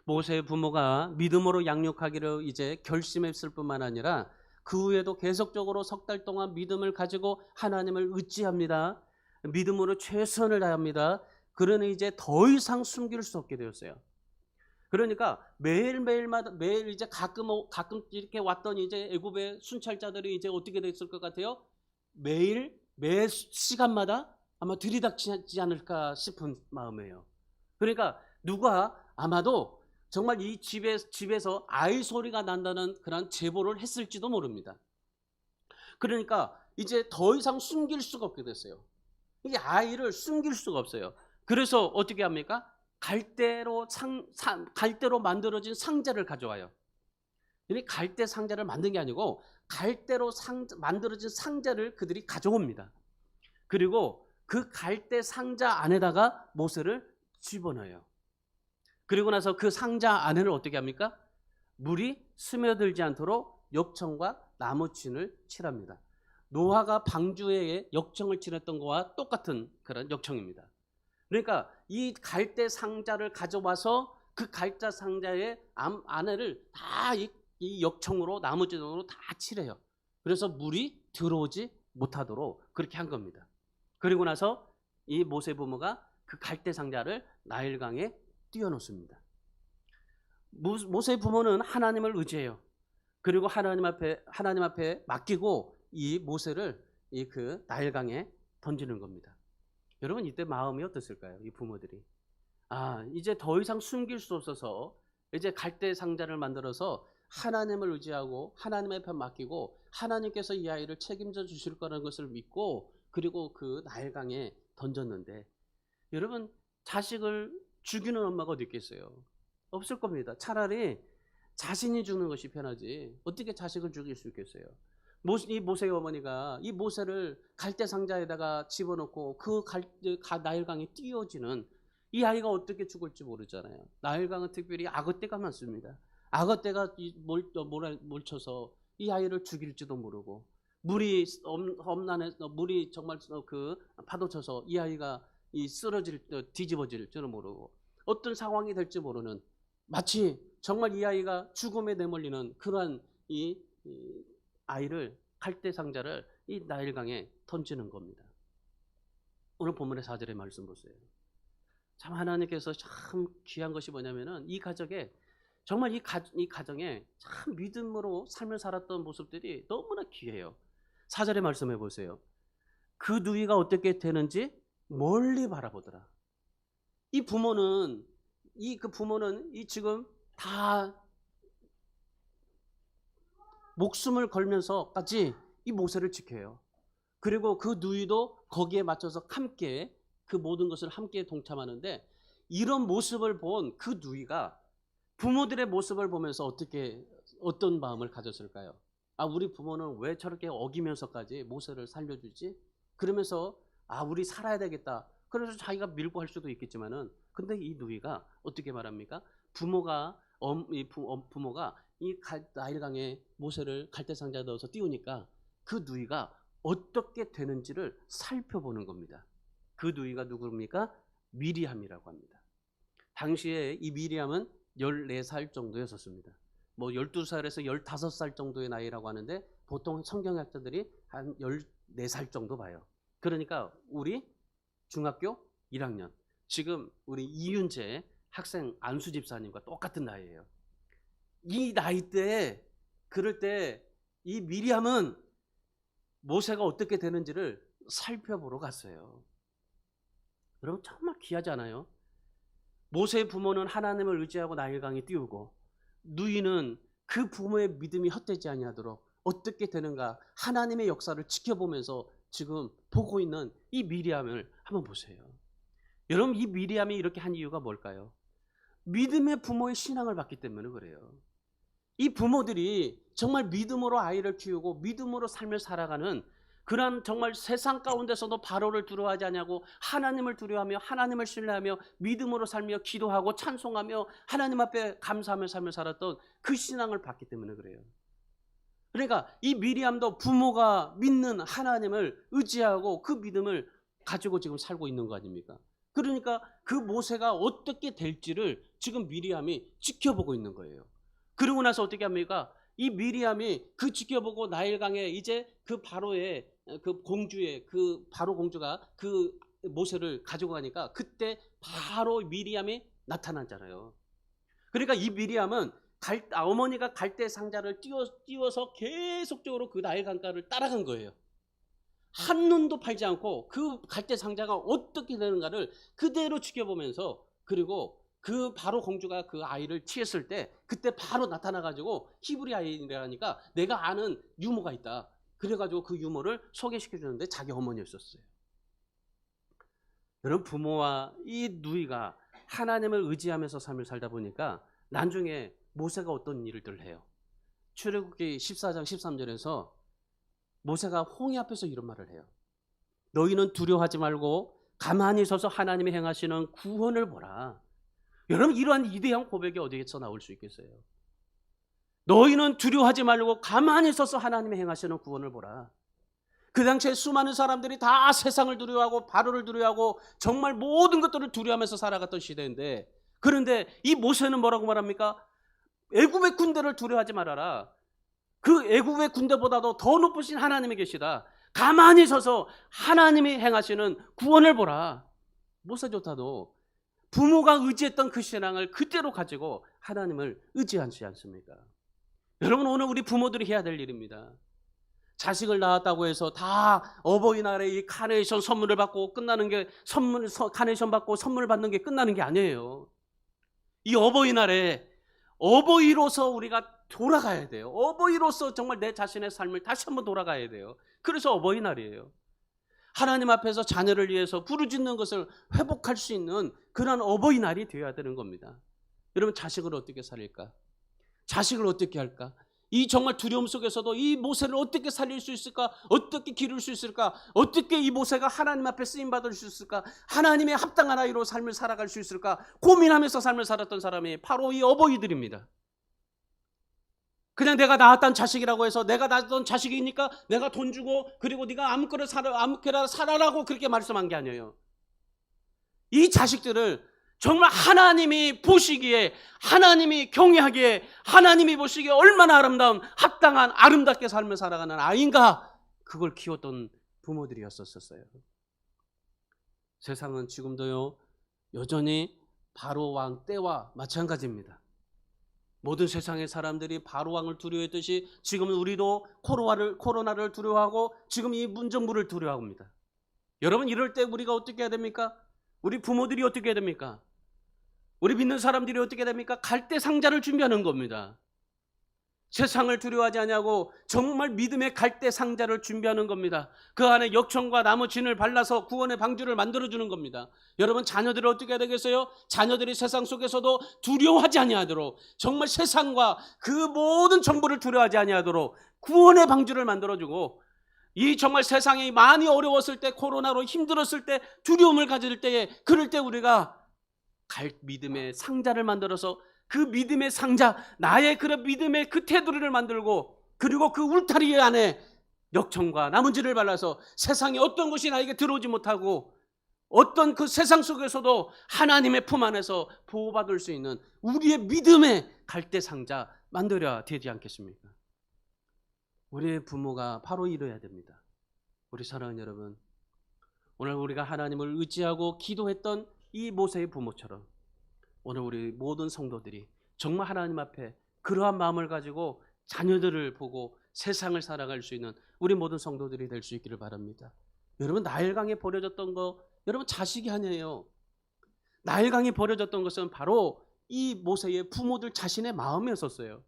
모세의 부모가 믿음으로 양육하기를 이제 결심했을 뿐만 아니라 그 후에도 계속적으로 석 달 동안 믿음을 가지고 하나님을 의지합니다. 믿음으로 최선을 다합니다. 그러니 이제 더 이상 숨길 수 없게 되었어요. 그러니까 매일매일마다 매일 이제 가끔 이렇게 왔더니 이제 애굽의 순찰자들이 이제 어떻게 됐을 것 같아요? 매일 매 시간마다 아마 들이닥치지 않을까 싶은 마음이에요. 그러니까 누가 아마도 정말 이 집에서 아이 소리가 난다는 그런 제보를 했을지도 모릅니다. 그러니까 이제 더 이상 숨길 수가 없게 됐어요. 이게 아이를 숨길 수가 없어요. 그래서 어떻게 합니까? 갈대로 만들어진 상자를 가져와요. 갈대 상자를 만든 게 아니고 갈대로 만들어진 상자를 그들이 가져옵니다. 그리고 그 갈대 상자 안에다가 모세를 집어넣어요. 그리고 나서 그 상자 안에를 어떻게 합니까? 물이 스며들지 않도록 역청과 나무친을 칠합니다. 노아가 방주에 역청을 칠했던 것과 똑같은 그런 역청입니다. 그러니까 이 갈대 상자를 가져와서 그 갈대 상자의 안에를 다 이 역청으로 나무진으로 다 칠해요. 그래서 물이 들어오지 못하도록 그렇게 한 겁니다. 그리고 나서 이 모세 부모가 그 갈대 상자를 나일강에 띄워놓습니다. 모세 부모는 하나님을 의지해요. 그리고 하나님 앞에 맡기고 이 모세를 그 나일강에 던지는 겁니다. 여러분 이때 마음이 어땠을까요? 이 부모들이 이제 더 이상 숨길 수 없어서 이제 갈대 상자를 만들어서 하나님을 의지하고 하나님 앞에 맡기고 하나님께서 이 아이를 책임져 주실 거라는 것을 믿고 그리고 그 나일강에 던졌는데 여러분 자식을 죽이는 엄마가 어디 있겠어요? 없을 겁니다. 차라리 자신이 죽는 것이 편하지 어떻게 자식을 죽일 수 있겠어요? 이 모세의 어머니가 이 모세를 갈대 상자에다가 집어넣고 그 나일강에 띄워지는 이 아이가 어떻게 죽을지 모르잖아요. 나일강은 특별히 악어떼가 많습니다. 악어떼가 몰쳐서 이 아이를 죽일지도 모르고 물이 정말 그 파도 쳐서 이 아이가 뒤집어질 줄은 모르고 어떤 상황이 될지 모르는 마치 정말 이 아이가 죽음에 내몰리는 그러한 이 아이를 갈대 상자를 이 나일강에 던지는 겁니다. 오늘 본문의 4절의 말씀 보세요. 참 하나님께서 참 귀한 것이 뭐냐면은 이 가정에 정말 이 가정에 참 믿음으로 삶을 살았던 모습들이 너무나 귀해요. 4절의 말씀해 보세요. 그 누이가 어떻게 되는지 멀리 바라보더라. 이 부모는 지금 다 목숨을 걸면서까지 이 모세를 지켜요. 그리고 그 누이도 거기에 맞춰서 함께 그 모든 것을 함께 동참하는데 이런 모습을 본 그 누이가 부모들의 모습을 보면서 어떤 마음을 가졌을까요? 우리 부모는 왜 저렇게 어기면서까지 모세를 살려주지? 그러면서 우리 살아야 되겠다. 그래서 자기가 밀고 할 수도 있겠지만은 근데 이 누이가 어떻게 말합니까? 부모가 이 나일강에 모세를 갈대상자에 넣어서 띄우니까 그 누이가 어떻게 되는지를 살펴보는 겁니다. 그 누이가 누구입니까? 미리암이라고 합니다. 당시에 이 미리암은 14살 정도였었습니다. 12살에서 15살 정도의 나이라고 하는데 보통 성경학자들이 한 14살 정도 봐요. 그러니까 우리 중학교 1학년 지금 우리 이윤재 학생 안수 집사님과 똑같은 나이예요. 이 나이 때에 그럴 때 이 미리암은 모세가 어떻게 되는지를 살펴보러 갔어요. 여러분 정말 귀하지 않아요? 모세의 부모는 하나님을 의지하고 나일강에 띄우고 누이는 그 부모의 믿음이 헛되지 아니하도록 어떻게 되는가 하나님의 역사를 지켜보면서 지금 보고 있는 이 미리암을 한번 보세요. 여러분 이 미리암이 이렇게 한 이유가 뭘까요? 믿음의 부모의 신앙을 받기 때문에 그래요. 이 부모들이 정말 믿음으로 아이를 키우고 믿음으로 삶을 살아가는 그런 정말 세상 가운데서도 바로를 두려워하지 않냐고 하나님을 두려워하며 하나님을 신뢰하며 믿음으로 살며 기도하고 찬송하며 하나님 앞에 감사하며 삶을 살았던 그 신앙을 받기 때문에 그래요. 그러니까 이 미리암도 부모가 믿는 하나님을 의지하고 그 믿음을 가지고 지금 살고 있는 거 아닙니까? 그러니까 그 모세가 어떻게 될지를 지금 미리암이 지켜보고 있는 거예요. 그러고 나서 어떻게 합니까? 이 미리암이 그 지켜보고 나일강에 이제 그 바로의 그 공주의 그 바로 공주가 그 모세를 가지고 가니까 그때 바로 미리암이 나타났잖아요. 그러니까 이 미리암은 어머니가 갈대 상자를 띄워서 계속적으로 그 나일 강가를 따라간 거예요. 한눈도 팔지 않고 그 갈대 상자가 어떻게 되는가를 그대로 지켜보면서, 그리고 그 바로 공주가 그 아이를 취했을 때 그때 바로 나타나가지고 히브리 아이라니까 내가 아는 유모가 있다. 그래가지고 그 유모를 소개시켜 주는데 자기 어머니였었어요. 여러분, 부모와 이 누이가 하나님을 의지하면서 삶을 살다 보니까 나중에 모세가 어떤 일들을 해요. 출애굽기 14장 13절에서 모세가 홍해 앞에서 이런 말을 해요. 너희는 두려워하지 말고 가만히 서서 하나님이 행하시는 구원을 보라. 여러분, 이러한 위대한 고백이 어디에서 나올 수 있겠어요? 너희는 두려워하지 말고 가만히 서서 하나님이 행하시는 구원을 보라. 그 당시에 수많은 사람들이 다 세상을 두려워하고 바로를 두려워하고 정말 모든 것들을 두려워하면서 살아갔던 시대인데, 그런데 이 모세는 뭐라고 말합니까? 애굽의 군대를 두려워하지 말아라. 그 애굽의 군대보다도 더 높으신 하나님이 계시다. 가만히 서서 하나님이 행하시는 구원을 보라. 모세조차도 부모가 의지했던 그 신앙을 그대로 가지고 하나님을 의지하지 않습니까? 여러분, 오늘 우리 부모들이 해야 될 일입니다. 자식을 낳았다고 해서 다 어버이날에 이 카네이션 선물을 받고 끝나는 게, 카네이션 받고 선물 받는 게 끝나는 게 아니에요. 이 어버이날에 어버이로서 우리가 돌아가야 돼요. 어버이로서 정말 내 자신의 삶을 다시 한번 돌아가야 돼요. 그래서 어버이날이에요. 하나님 앞에서 자녀를 위해서 부르짖는 것을 회복할 수 있는 그런 어버이날이 되어야 되는 겁니다. 여러분, 자식을 어떻게 살릴까? 자식을 어떻게 할까? 이 정말 두려움 속에서도 이 모세를 어떻게 살릴 수 있을까? 어떻게 기를 수 있을까? 어떻게 이 모세가 하나님 앞에 쓰임받을 수 있을까? 하나님의 합당한 아이로 삶을 살아갈 수 있을까? 고민하면서 삶을 살았던 사람이 바로 이 어버이들입니다. 그냥 내가 낳았던 자식이라고 해서 내가 낳았던 자식이니까 내가 돈 주고 그리고 네가 아무렇게나 살아라고 그렇게 말씀한 게 아니에요. 이 자식들을 정말 하나님이 보시기에, 하나님이 경외하기에, 하나님이 보시기에 얼마나 아름다운, 합당한, 아름답게 삶을 살아가는 아이인가, 그걸 키웠던 부모들이었었어요. 세상은 지금도요 여전히 바로 왕 때와 마찬가지입니다. 모든 세상의 사람들이 바로 왕을 두려워했듯이 지금은 우리도 코로나를 두려워하고 지금 이 문정부를 두려워합니다. 여러분, 이럴 때 우리가 어떻게 해야 됩니까? 우리 부모들이 어떻게 해야 됩니까? 우리 믿는 사람들이 어떻게 해야 됩니까? 갈대 상자를 준비하는 겁니다. 세상을 두려워하지 않냐고 정말 믿음의 갈대 상자를 준비하는 겁니다. 그 안에 역청과 나무 진을 발라서 구원의 방주를 만들어주는 겁니다. 여러분, 자녀들을 어떻게 해야 되겠어요? 자녀들이 세상 속에서도 두려워하지 아니하도록, 정말 세상과 그 모든 정보를 두려워하지 아니하도록 구원의 방주를 만들어주고, 이 정말 세상이 많이 어려웠을 때, 코로나로 힘들었을 때, 두려움을 가질 때에, 그럴 때 우리가 믿음의 상자를 만들어서 그 믿음의 상자, 나의 그런 믿음의 그 테두리를 만들고, 그리고 그 울타리 안에 역청과 나뭇질을 발라서 세상에 어떤 것이 나에게 들어오지 못하고 어떤 그 세상 속에서도 하나님의 품 안에서 보호받을 수 있는 우리의 믿음의 갈대 상자 만들어야 되지 않겠습니까? 우리의 부모가 바로 이뤄야 됩니다. 우리 사랑하는 여러분, 오늘 우리가 하나님을 의지하고 기도했던 이 모세의 부모처럼 오늘 우리 모든 성도들이 정말 하나님 앞에 그러한 마음을 가지고 자녀들을 보고 세상을 살아갈 수 있는 우리 모든 성도들이 될 수 있기를 바랍니다. 여러분, 나일강에 버려졌던 거 여러분 자식이 아니에요. 나일강에 버려졌던 것은 바로 이 모세의 부모들 자신의 마음이었었어요.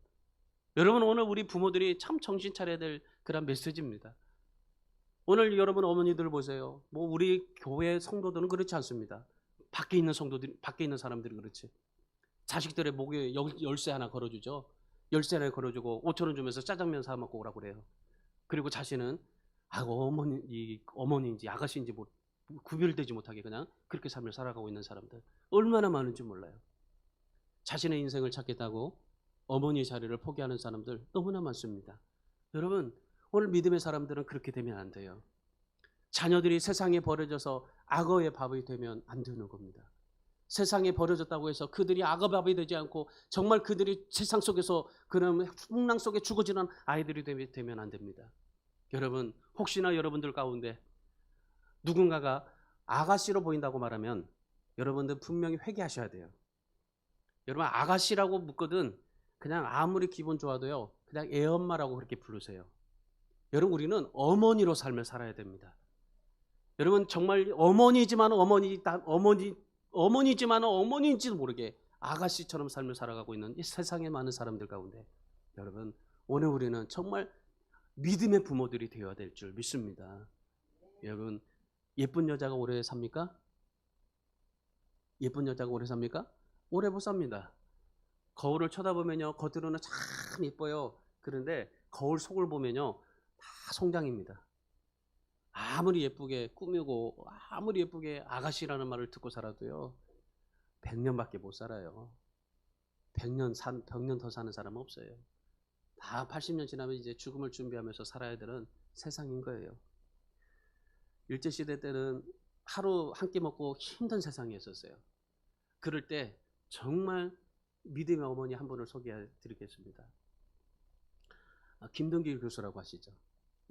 여러분, 오늘 우리 부모들이 참 정신 차려야 될 그런 메시지입니다. 오늘 여러분 어머니들 보세요. 뭐 우리 교회 성도들은 그렇지 않습니다. 밖에 있는 성도들, 밖에 있는 사람들이 그렇지. 자식들의 목에 열쇠 하나 걸어주죠. 열쇠 하나 걸어주고 5,000원 주면서 짜장면 사 먹고 오라고 그래요. 그리고 자신은 어머니인지 아가씨인지 뭐 구별되지 못하게 그냥 그렇게 삶을 살아가고 있는 사람들 얼마나 많은지 몰라요. 자신의 인생을 찾겠다고 어머니의 자리를 포기하는 사람들 너무나 많습니다. 여러분, 오늘 믿음의 사람들은 그렇게 되면 안 돼요. 자녀들이 세상에 버려져서 악어의 밥이 되면 안 되는 겁니다. 세상에 버려졌다고 해서 그들이 악어 밥이 되지 않고 정말 그들이 세상 속에서 그런 풍랑 속에 죽어지는 아이들이 되면 안 됩니다. 여러분, 혹시나 여러분들 가운데 누군가가 아가씨로 보인다고 말하면 여러분들 분명히 회개하셔야 돼요. 여러분 아가씨라고 묻거든 그냥 아무리 기분 좋아도요. 그냥 애엄마라고 그렇게 부르세요. 여러분 우리는 어머니로 삶을 살아야 됩니다. 여러분 정말 어머니지만 어머니인지도 모르게 아가씨처럼 삶을 살아가고 있는 이 세상에 많은 사람들 가운데 여러분 오늘 우리는 정말 믿음의 부모들이 되어야 될 줄 믿습니다. 여러분 예쁜 여자가 오래 삽니까? 예쁜 여자가 오래 삽니까? 오래 못 삽니다. 거울을 쳐다보면요 겉으로는 참 예뻐요. 그런데 거울 속을 보면요 다 송장입니다. 아무리 예쁘게 꾸미고 아무리 예쁘게 아가씨라는 말을 듣고 살아도요 100년밖에 못 살아요. 100년 더 사는 사람은 없어요. 다 80년 지나면 이제 죽음을 준비하면서 살아야 되는 세상인 거예요. 일제시대 때는 하루 한 끼 먹고 힘든 세상이었어요. 그럴 때 정말 믿음의 어머니 한 분을 소개해 드리겠습니다. 김동길 교수라고 하시죠.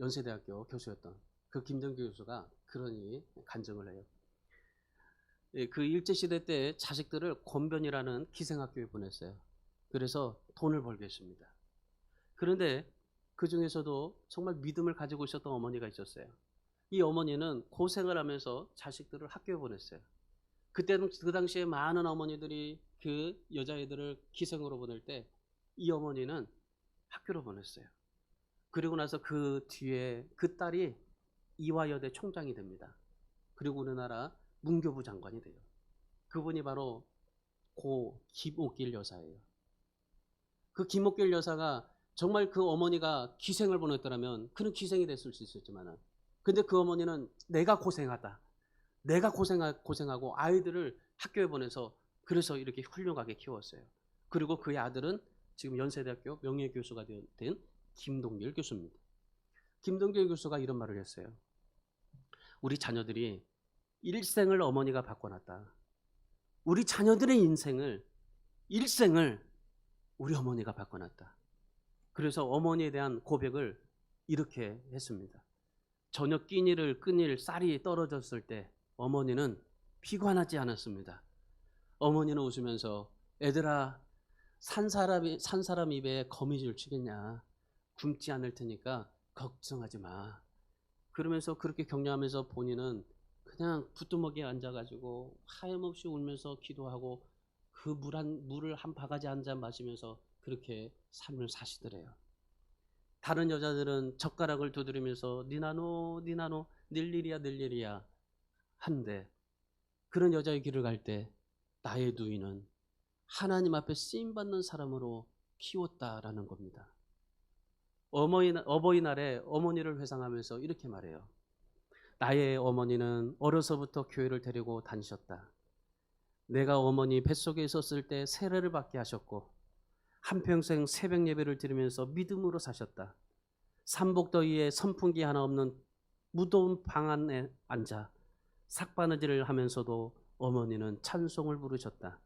연세대학교 교수였던 그 김동길 교수가 그러니 간증을 해요. 그 일제시대 때 자식들을 권변이라는 기생학교에 보냈어요. 그래서 돈을 벌게 했습니다. 그런데 그 중에서도 정말 믿음을 가지고 있었던 어머니가 있었어요. 이 어머니는 고생을 하면서 자식들을 학교에 보냈어요. 그때는 그 당시에 많은 어머니들이 그 여자애들을 기생으로 보낼 때 이 어머니는 학교로 보냈어요. 그리고 나서 그 뒤에 그 딸이 이화여대 총장이 됩니다. 그리고 우리나라 문교부 장관이 돼요. 그분이 바로 고 김옥길 여사예요. 그 김옥길 여사가 정말 그 어머니가 기생을 보냈더라면 그는 기생이 됐을 수 있었지만 근데 그 어머니는 내가 고생하다. 내가 고생하고 아이들을 학교에 보내서 그래서 이렇게 훌륭하게 키웠어요. 그리고 그의 아들은 지금 연세대학교 명예교수가 된 김동길 교수입니다. 김동길 교수가 이런 말을 했어요. 우리 자녀들이 일생을 어머니가 바꿔놨다. 우리 자녀들의 일생을 우리 어머니가 바꿔놨다. 그래서 어머니에 대한 고백을 이렇게 했습니다. 저녁 끼니를 끈일 쌀이 떨어졌을 때 어머니는 비관하지 않았습니다. 어머니는 웃으면서 애들아 산 사람 입에 거미줄 치겠냐. 굶지 않을 테니까 걱정하지 마. 그러면서 그렇게 격려하면서 본인은 그냥 부뚜먹이에 앉아가지고 하염없이 울면서 기도하고 그 물을 한 바가지 한 잔 마시면서 그렇게 삶을 사시더래요. 다른 여자들은 젓가락을 두드리면서 니나노 닐리리야 한데 그런 여자의 길을 갈 때 나의 누이는 하나님 앞에 쓰임받는 사람으로 키웠다라는 겁니다. 어버이날에 어머니를 회상하면서 이렇게 말해요. 나의 어머니는 어려서부터 교회를 데리고 다니셨다. 내가 어머니 뱃속에 있었을 때 세례를 받게 하셨고 한평생 새벽 예배를 드리면서 믿음으로 사셨다. 삼복더위에 선풍기 하나 없는 무더운 방 안에 앉아 삭바느질을 하면서도 어머니는 찬송을 부르셨다.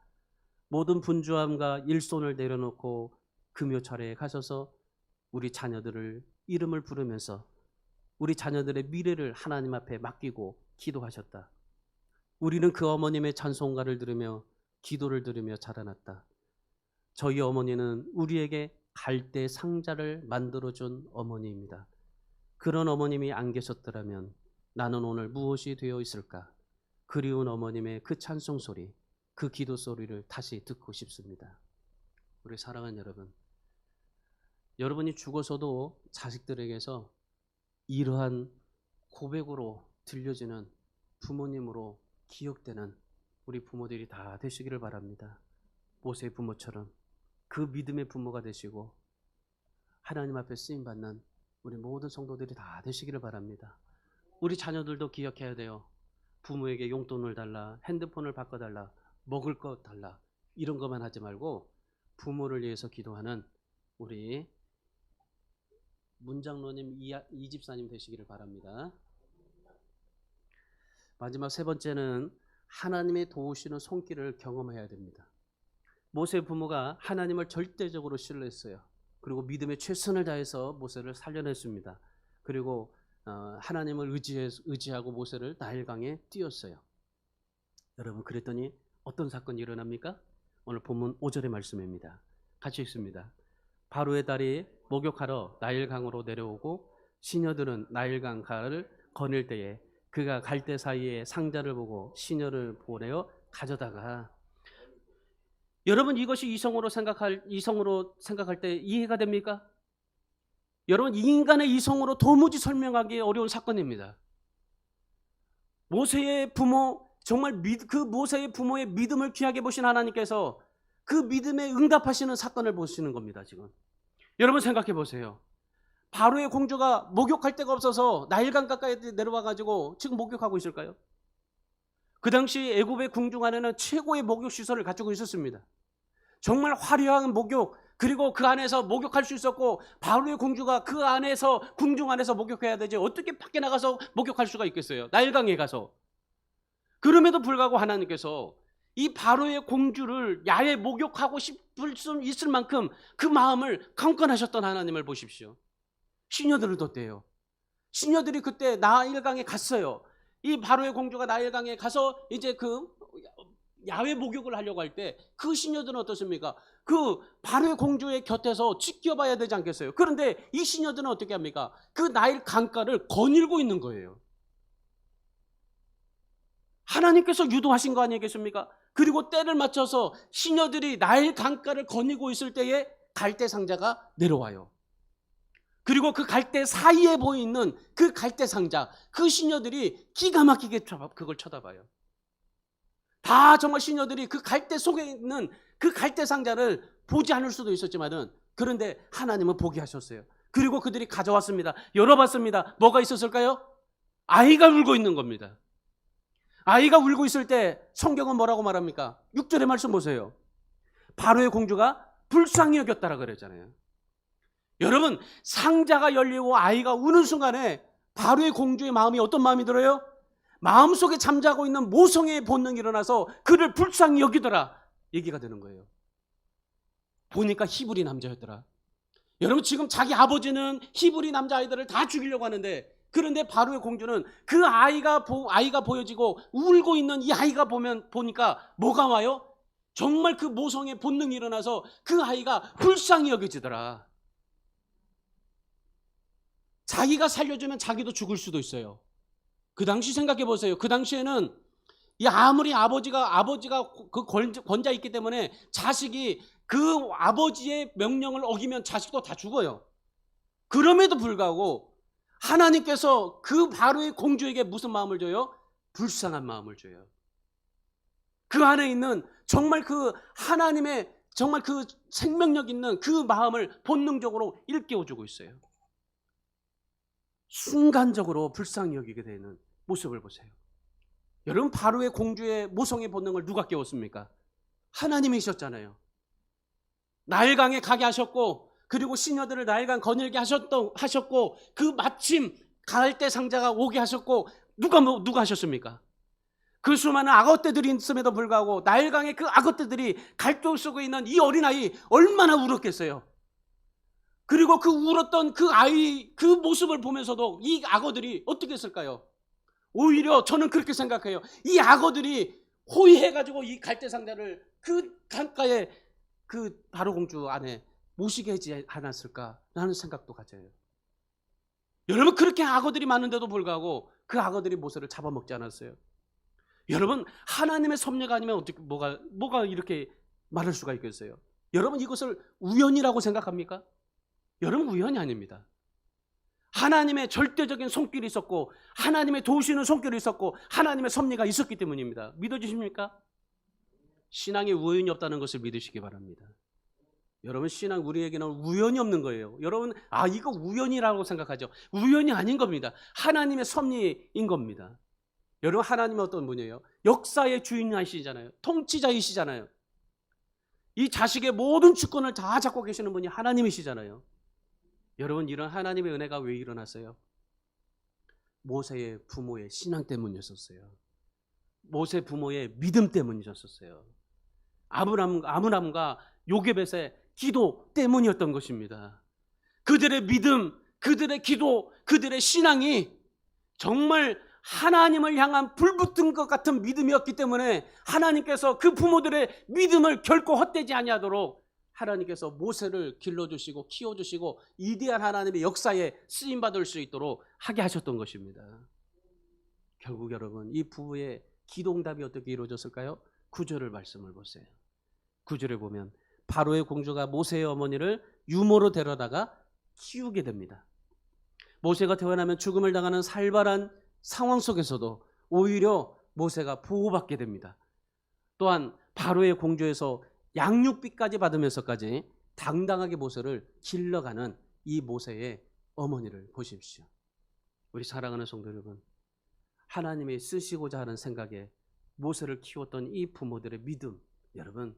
모든 분주함과 일손을 내려놓고 금요차례에 가셔서 우리 자녀들을 이름을 부르면서 우리 자녀들의 미래를 하나님 앞에 맡기고 기도하셨다. 우리는 그 어머님의 찬송가를 들으며 기도를 들으며 자라났다. 저희 어머니는 우리에게 갈대 상자를 만들어준 어머니입니다. 그런 어머님이 안 계셨더라면 나는 오늘 무엇이 되어 있을까? 그리운 어머님의 그 찬송 소리, 그 기도 소리를 다시 듣고 싶습니다. 우리 사랑하는 여러분, 여러분이 죽어서도 자식들에게서 이러한 고백으로 들려지는 부모님으로 기억되는 우리 부모들이 다 되시기를 바랍니다. 모세의 부모처럼 그 믿음의 부모가 되시고 하나님 앞에 쓰임받는 우리 모든 성도들이 다 되시기를 바랍니다. 우리 자녀들도 기억해야 돼요. 부모에게 용돈을 달라, 핸드폰을 바꿔달라, 먹을 것 달라 이런 것만 하지 말고 부모를 위해서 기도하는 우리 문장로님 이집사님 되시기를 바랍니다. 마지막 세 번째는 하나님의 도우시는 손길을 경험해야 됩니다. 모세의 부모가 하나님을 절대적으로 신뢰했어요. 그리고 믿음의 최선을 다해서 모세를 살려냈습니다. 그리고 하나님을 의지하고 모세를 나일강에 띄웠어요. 여러분 그랬더니 어떤 사건이 일어납니까? 오늘 본문 5절의 말씀입니다. 같이 읽습니다. 바로의 딸이 목욕하러 나일강으로 내려오고 시녀들은 나일강 가를 거닐 때에 그가 갈대 사이에 상자를 보고 시녀를 보내어 가져다가. 여러분, 이것이 이성으로 생각할 때 이해가 됩니까? 여러분, 인간의 이성으로 도무지 설명하기 어려운 사건입니다. 모세의 부모, 정말 그 모세의 부모의 믿음을 귀하게 보신 하나님께서 그 믿음에 응답하시는 사건을 보시는 겁니다. 지금 여러분 생각해 보세요. 바로의 공주가 목욕할 데가 없어서 나일강 가까이 내려와 가지고 지금 목욕하고 있을까요? 그 당시 애굽의 궁중 안에는 최고의 목욕 시설을 갖추고 있었습니다. 정말 화려한 목욕, 그리고 그 안에서 목욕할 수 있었고, 바로의 공주가 그 안에서, 궁중 안에서 목욕해야 되지 어떻게 밖에 나가서 목욕할 수가 있겠어요? 나일강에 가서. 그럼에도 불구하고 하나님께서 이 바로의 공주를 야외 목욕하고 싶을 수 있을 만큼 그 마음을 강권하셨던 하나님을 보십시오. 시녀들을 뒀대요. 시녀들이 그때 나일강에 갔어요. 이 바로의 공주가 나일강에 가서 이제 그 야외 목욕을 하려고 할 때 그 시녀들은 어떻습니까? 그 바로의 공주의 곁에서 지켜봐야 되지 않겠어요? 그런데 이 시녀들은 어떻게 합니까? 그 나일 강가를 거닐고 있는 거예요. 하나님께서 유도하신 거 아니겠습니까? 그리고 때를 맞춰서 시녀들이 나일 강가를 거닐고 있을 때에 갈대 상자가 내려와요. 그리고 그 갈대 사이에 보이는 그 갈대 상자, 그 시녀들이 기가 막히게 그걸 쳐다봐요. 다 정말 시녀들이 그 갈대 속에 있는 그 갈대 상자를 보지 않을 수도 있었지만은, 그런데 하나님은 보게 하셨어요. 그리고 그들이 가져왔습니다. 열어봤습니다. 뭐가 있었을까요? 아이가 울고 있는 겁니다. 아이가 울고 있을 때 성경은 뭐라고 말합니까? 6절의 말씀 보세요. 바로의 공주가 불쌍히 여겼다라 그랬잖아요. 여러분, 상자가 열리고 아이가 우는 순간에 바로의 공주의 마음이 어떤 마음이 들어요? 마음속에 잠자고 있는 모성의 본능이 일어나서 그를 불쌍히 여기더라 얘기가 되는 거예요. 보니까 히브리 남자였더라. 여러분, 지금 자기 아버지는 히브리 남자아이들을 다 죽이려고 하는데, 그런데 바로의 공주는 그 아이가 보여지고 울고 있는 이 아이가 보니까 뭐가 와요? 정말 그 모성의 본능이 일어나서 그 아이가 불쌍히 여겨지더라. 자기가 살려주면 자기도 죽을 수도 있어요. 그 당시 생각해 보세요. 그 당시에는 이 아무리 아버지가 그 권자 있기 때문에 자식이 그 아버지의 명령을 어기면 자식도 다 죽어요. 그럼에도 불구하고 하나님께서 그 바로의 공주에게 무슨 마음을 줘요? 불쌍한 마음을 줘요. 그 안에 있는 정말 그 하나님의 정말 그 생명력 있는 그 마음을 본능적으로 일깨워주고 있어요. 순간적으로 불쌍히 여기게 되는 모습을 보세요. 여러분, 바로의 공주의 모성의 본능을 누가 깨웠습니까? 하나님이셨잖아요. 나일강에 가게 하셨고, 그리고 시녀들을 나일강 거닐게 하셨고, 그 마침 갈대 상자가 오게 하셨고, 누가 하셨습니까? 그 수많은 악어떼들이 있음에도 불구하고 나일강의 그 악어떼들이 갈대를 쓰고 있는 이 어린아이 얼마나 울었겠어요. 그리고 그 울었던 그 아이 그 모습을 보면서도 이 악어들이 어떻게 했을까요? 오히려 저는 그렇게 생각해요. 이 악어들이 호의해가지고 이 갈대 상자를 그 강가에 그 바로 공주 안에 모시게 하지 않았을까라는 생각도 가져요. 여러분, 그렇게 악어들이 많은데도 불구하고 그 악어들이 모세를 잡아먹지 않았어요. 여러분, 하나님의 섭리가 아니면 어떻게 뭐가 이렇게 말할 수가 있겠어요? 여러분, 이것을 우연이라고 생각합니까? 여러분, 우연이 아닙니다. 하나님의 절대적인 손길이 있었고, 하나님의 도우시는 손길이 있었고, 하나님의 섭리가 있었기 때문입니다. 믿어주십니까? 신앙에 우연이 없다는 것을 믿으시기 바랍니다. 여러분, 신앙 우리에게는 우연이 없는 거예요. 여러분, 이거 우연이라고 생각하죠. 우연이 아닌 겁니다. 하나님의 섭리인 겁니다. 여러분, 하나님은 어떤 분이에요? 역사의 주인이시잖아요. 통치자이시잖아요. 이 자식의 모든 주권을 다 잡고 계시는 분이 하나님이시잖아요. 여러분, 이런 하나님의 은혜가 왜 일어났어요? 모세의 부모의 신앙 때문이었어요. 모세 부모의 믿음 때문이었어요. 아므람과 요게벳의 기도 때문이었던 것입니다. 그들의 믿음, 그들의 기도, 그들의 신앙이 정말 하나님을 향한 불붙은 것 같은 믿음이었기 때문에 하나님께서 그 부모들의 믿음을 결코 헛되지 아니하도록 하나님께서 모세를 길러주시고 키워주시고 위대한 하나님의 역사에 쓰임받을 수 있도록 하게 하셨던 것입니다. 결국 여러분, 이 부부의 기도응답이 어떻게 이루어졌을까요? 9절을 말씀을 보세요. 9절에 보면 바로의 공주가 모세의 어머니를 유모로 데려다가 키우게 됩니다. 모세가 태어나면 죽음을 당하는 살벌한 상황 속에서도 오히려 모세가 보호받게 됩니다. 또한 바로의 공주에서 양육비까지 받으면서까지 당당하게 모세를 길러가는 이 모세의 어머니를 보십시오. 우리 사랑하는 성도 여러분, 하나님이 쓰시고자 하는 생각에 모세를 키웠던 이 부모들의 믿음, 여러분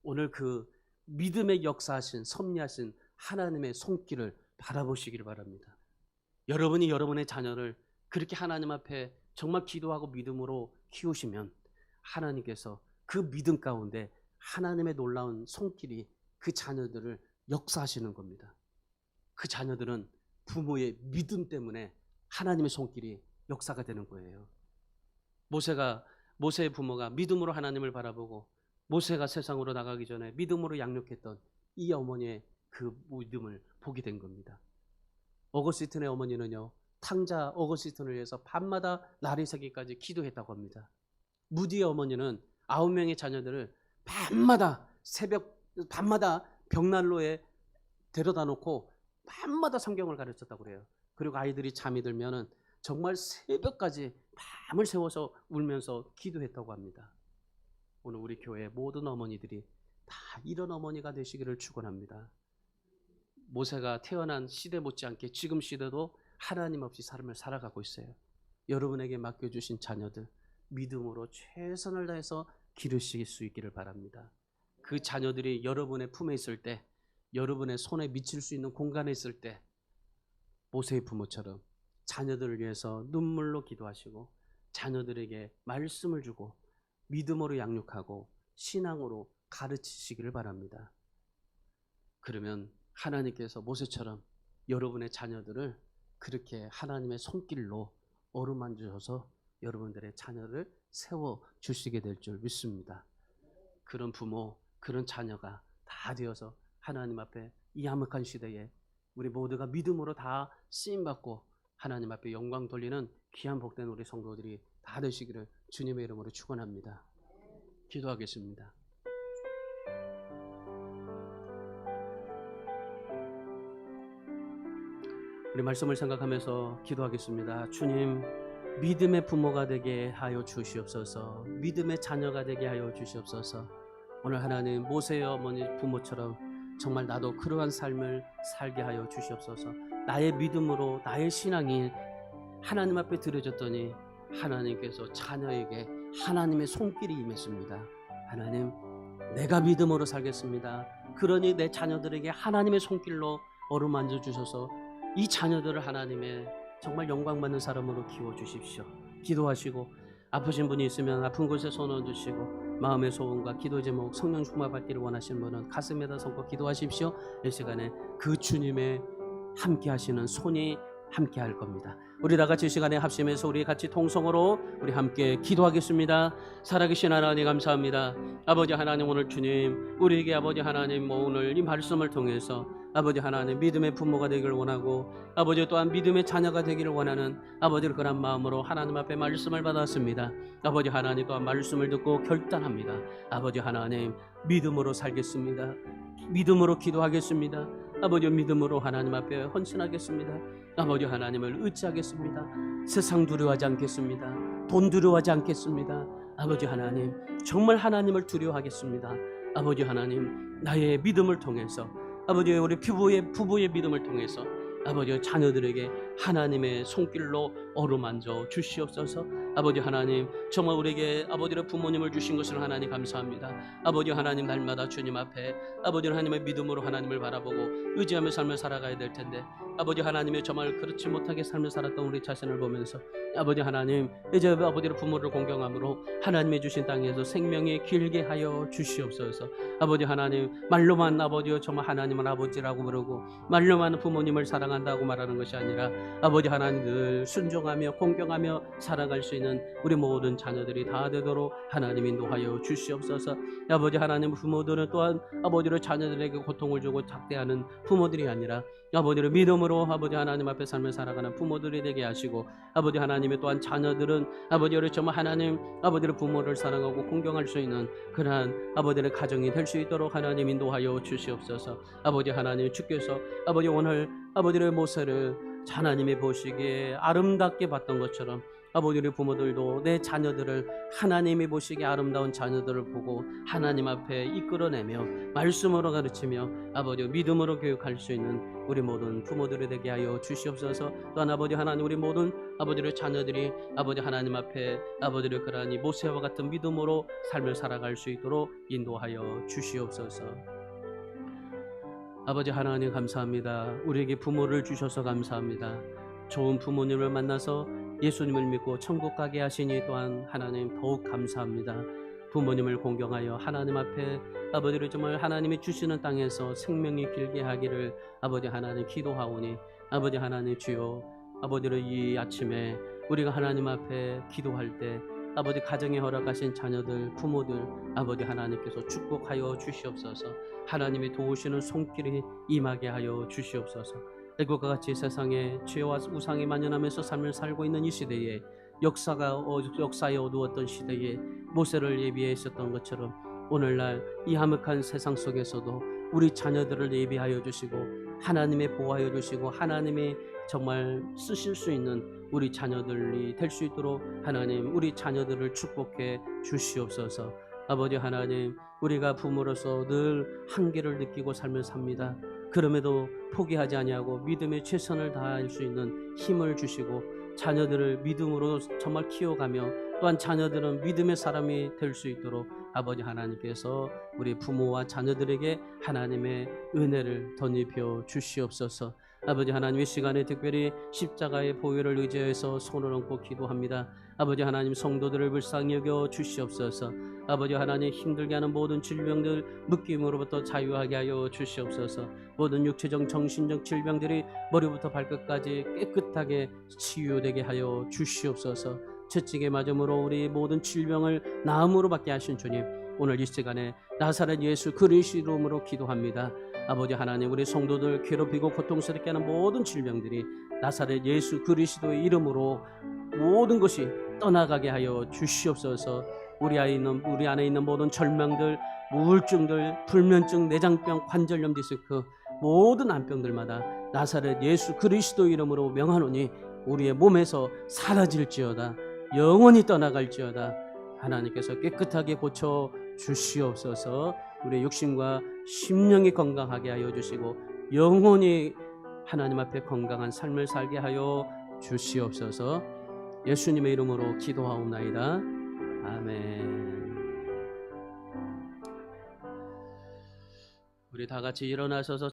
오늘 그 믿음의 역사하신 섭리하신 하나님의 손길을 바라보시길 바랍니다. 여러분이 여러분의 자녀를 그렇게 하나님 앞에 정말 기도하고 믿음으로 키우시면 하나님께서 그 믿음 가운데 하나님의 놀라운 손길이 그 자녀들을 역사하시는 겁니다. 그 자녀들은 부모의 믿음 때문에 하나님의 손길이 역사가 되는 거예요. 모세의 부모가 믿음으로 하나님을 바라보고 모세가 세상으로 나가기 전에 믿음으로 양육했던 이 어머니의 그 믿음을 보게 된 겁니다. 어거스틴의 어머니는요, 탕자 어거스틴을 위해서 밤마다 날이 새기까지 기도했다고 합니다. 무디의 어머니는 9명의 자녀들을 밤마다 벽난로에 데려다 놓고 밤마다 성경을 가르쳤다고 그래요. 그리고 아이들이 잠이 들면은 정말 새벽까지 밤을 새워서 울면서 기도했다고 합니다. 오늘 우리 교회 모든 어머니들이 다 이런 어머니가 되시기를 축원합니다. 모세가 태어난 시대 못지않게 지금 시대도 하나님 없이 삶을 살아가고 있어요. 여러분에게 맡겨주신 자녀들 믿음으로 최선을 다해서 기르실 수 있기를 바랍니다. 그 자녀들이 여러분의 품에 있을 때, 여러분의 손에 미칠 수 있는 공간에 있을 때 모세의 부모처럼 자녀들을 위해서 눈물로 기도하시고 자녀들에게 말씀을 주고 믿음으로 양육하고 신앙으로 가르치시기를 바랍니다. 그러면 하나님께서 모세처럼 여러분의 자녀들을 그렇게 하나님의 손길로 어루만져서 여러분들의 자녀를 세워주시게 될 줄 믿습니다. 그런 부모, 그런 자녀가 다 되어서 하나님 앞에 이 암흑한 시대에 우리 모두가 믿음으로 다 쓰임받고 하나님 앞에 영광 돌리는 귀한 복된 우리 성도들이 다 되시기를 주님의 이름으로 축원합니다. 기도하겠습니다. 우리 말씀을 생각하면서 기도하겠습니다. 주님, 믿음의 부모가 되게 하여 주시옵소서. 믿음의 자녀가 되게 하여 주시옵소서. 오늘 하나님 모세의 어머니 부모처럼 정말 나도 그러한 삶을 살게 하여 주시옵소서. 나의 믿음으로 나의 신앙이 하나님 앞에 드려졌더니 하나님께서 자녀에게 하나님의 손길이 임했습니다. 하나님, 내가 믿음으로 살겠습니다. 그러니 내 자녀들에게 하나님의 손길로 어루만져 주셔서 이 자녀들을 하나님의 정말 영광받는 사람으로 키워주십시오. 기도하시고 아프신 분이 있으면 아픈 곳에 손 얹으시고 마음의 소원과 기도 제목 성령 충만받기를 원하시는 분은 가슴에다 손고 기도하십시오. 이 시간에 그 주님의 함께 하시는 손이 함께 할 겁니다. 우리 다 같이 시간에 합심해서 우리 같이 통성으로 우리 함께 기도하겠습니다. 살아계신 하나님 감사합니다. 아버지 하나님, 오늘 주님 우리에게 아버지 하나님 오늘 이 말씀을 통해서 아버지 하나님 믿음의 부모가 되기를 원하고 아버지 또한 믿음의 자녀가 되기를 원하는 아버지를 그런 마음으로 하나님 앞에 말씀을 받았습니다. 아버지 하나님 또한 말씀을 듣고 결단합니다. 아버지 하나님 믿음으로 살겠습니다. 믿음으로 기도하겠습니다. 아버지 믿음으로 하나님 앞에 헌신하겠습니다. 아버지 하나님을 의지하겠습니다. 세상 두려워하지 않겠습니다. 돈 두려워하지 않겠습니다. 아버지 하나님 정말 하나님을 두려워하겠습니다. 아버지 하나님 나의 믿음을 통해서 아버지 우리 부부의 믿음을 통해서 아버지 자녀들에게 하나님의 손길로 어루만져 주시옵소서. 아버지 하나님 정말 우리에게 아버지를 부모님을 주신 것을 하나님 감사합니다. 아버지 하나님 날마다 주님 앞에 아버지 하나님의 믿음으로 하나님을 바라보고 의지하며 삶을 살아가야 될 텐데 아버지 하나님의 정말 그렇지 못하게 삶을 살았던 우리 자신을 보면서 아버지 하나님, 이제 아버지를 부모를 공경함으로 하나님이 주신 땅에서 생명이 길게 하여 주시옵소서. 아버지 하나님, 말로만 아버지요 정말 하나님은 아버지라고 부르고 말로만 부모님을 사랑한다고 말하는 것이 아니라 아버지 하나님 늘 순종하며 공경하며 살아갈 수 있는 우리 모든 자녀들이 다 되도록 하나님 인도하여 주시옵소서. 아버지 하나님, 부모들은 또한 아버지를 자녀들에게 고통을 주고 작대하는 부모들이 아니라 아버지를 믿음으로 아버지 하나님 앞에 삶을 살아가는 부모들이 되게 하시고, 아버지 하나님의 또한 자녀들은 아버지를 정말 하나님 아버지를 부모를 사랑하고 공경할 수 있는 그러한 아버지의 가정이 될 수 있도록 하나님 인도하여 주시옵소서. 아버지 하나님, 주께서 아버지 오늘 아버지의 모세를 하나님이 보시기에 아름답게 봤던 것처럼 아버지 우리 부모들도 내 자녀들을 하나님이 보시기에 아름다운 자녀들을 보고 하나님 앞에 이끌어내며 말씀으로 가르치며 아버지 믿음으로 교육할 수 있는 우리 모든 부모들이 되게 하여 주시옵소서. 또한 아버지 하나님, 우리 모든 아버지의 자녀들이 아버지 하나님 앞에 아버지를 그러한 이 모세와 같은 믿음으로 삶을 살아갈 수 있도록 인도하여 주시옵소서. 아버지 하나님 감사합니다. 우리에게 부모를 주셔서 감사합니다. 좋은 부모님을 만나서 예수님을 믿고 천국 가게 하시니 또한 하나님 더욱 감사합니다. 부모님을 공경하여 하나님 앞에 아버지를 정말 하나님이 주시는 땅에서 생명이 길게 하기를 아버지 하나님 기도하오니, 아버지 하나님 주여, 아버지를 이 아침에 우리가 하나님 앞에 기도할 때 아버지 가정에 허락하신 자녀들, 부모들 아버지 하나님께서 축복하여 주시옵소서. 하나님이 도우시는 손길이 임하게 하여 주시옵소서. 애국과 같이 세상에 죄와 우상이 만연하면서 삶을 살고 있는 이 시대에 역사에 어두웠던 시대에 모세를 예비해 있었던 것처럼 오늘날 이 화목한 세상 속에서도 우리 자녀들을 예비하여 주시고 하나님의 보호하여 주시고 하나님이 정말 쓰실 수 있는 우리 자녀들이 될 수 있도록 하나님 우리 자녀들을 축복해 주시옵소서. 아버지 하나님, 우리가 부모로서 늘 한계를 느끼고 삶을 삽니다. 그럼에도 포기하지 아니하고 믿음의 최선을 다할 수 있는 힘을 주시고 자녀들을 믿음으로 정말 키워가며 또한 자녀들은 믿음의 사람이 될 수 있도록 아버지 하나님께서 우리 부모와 자녀들에게 하나님의 은혜를 덧입혀 주시옵소서. 아버지 하나님, 이 시간에 특별히 십자가의 보혈을 의지해서 손을 얹고 기도합니다. 아버지 하나님, 성도들을 불쌍히 여겨 주시옵소서. 아버지 하나님, 힘들게 하는 모든 질병들 묶임으로부터 자유하게 하여 주시옵소서. 모든 육체적 정신적 질병들이 머리부터 발끝까지 깨끗하게 치유되게 하여 주시옵소서. 채찍에 맞음으로 우리 모든 질병을 나음으로 받게 하신 주님, 오늘 이 시간에 나사렛 예수 그리스도 이름으로 기도합니다. 아버지 하나님, 우리 성도들 괴롭히고 고통스럽게 하는 모든 질병들이 나사렛 예수 그리스도의 이름으로 모든 것이 떠나가게 하여 주시옵소서. 우리 안에 있는 모든 절망들, 우울증들, 불면증, 내장병, 관절염, 디스크 모든 암병들마다 나사렛 예수 그리스도 이름으로 명하노니 우리의 몸에서 사라질지어다, 영원히 떠나갈지어다. 하나님께서 깨끗하게 고쳐 주시옵소서. 우리의 육신과 심령이 건강하게 하여 주시고 영원히 하나님 앞에 건강한 삶을 살게 하여 주시옵소서. 예수님의 이름으로 기도하옵나이다. 아멘. 우리 다 같이 일어나셔서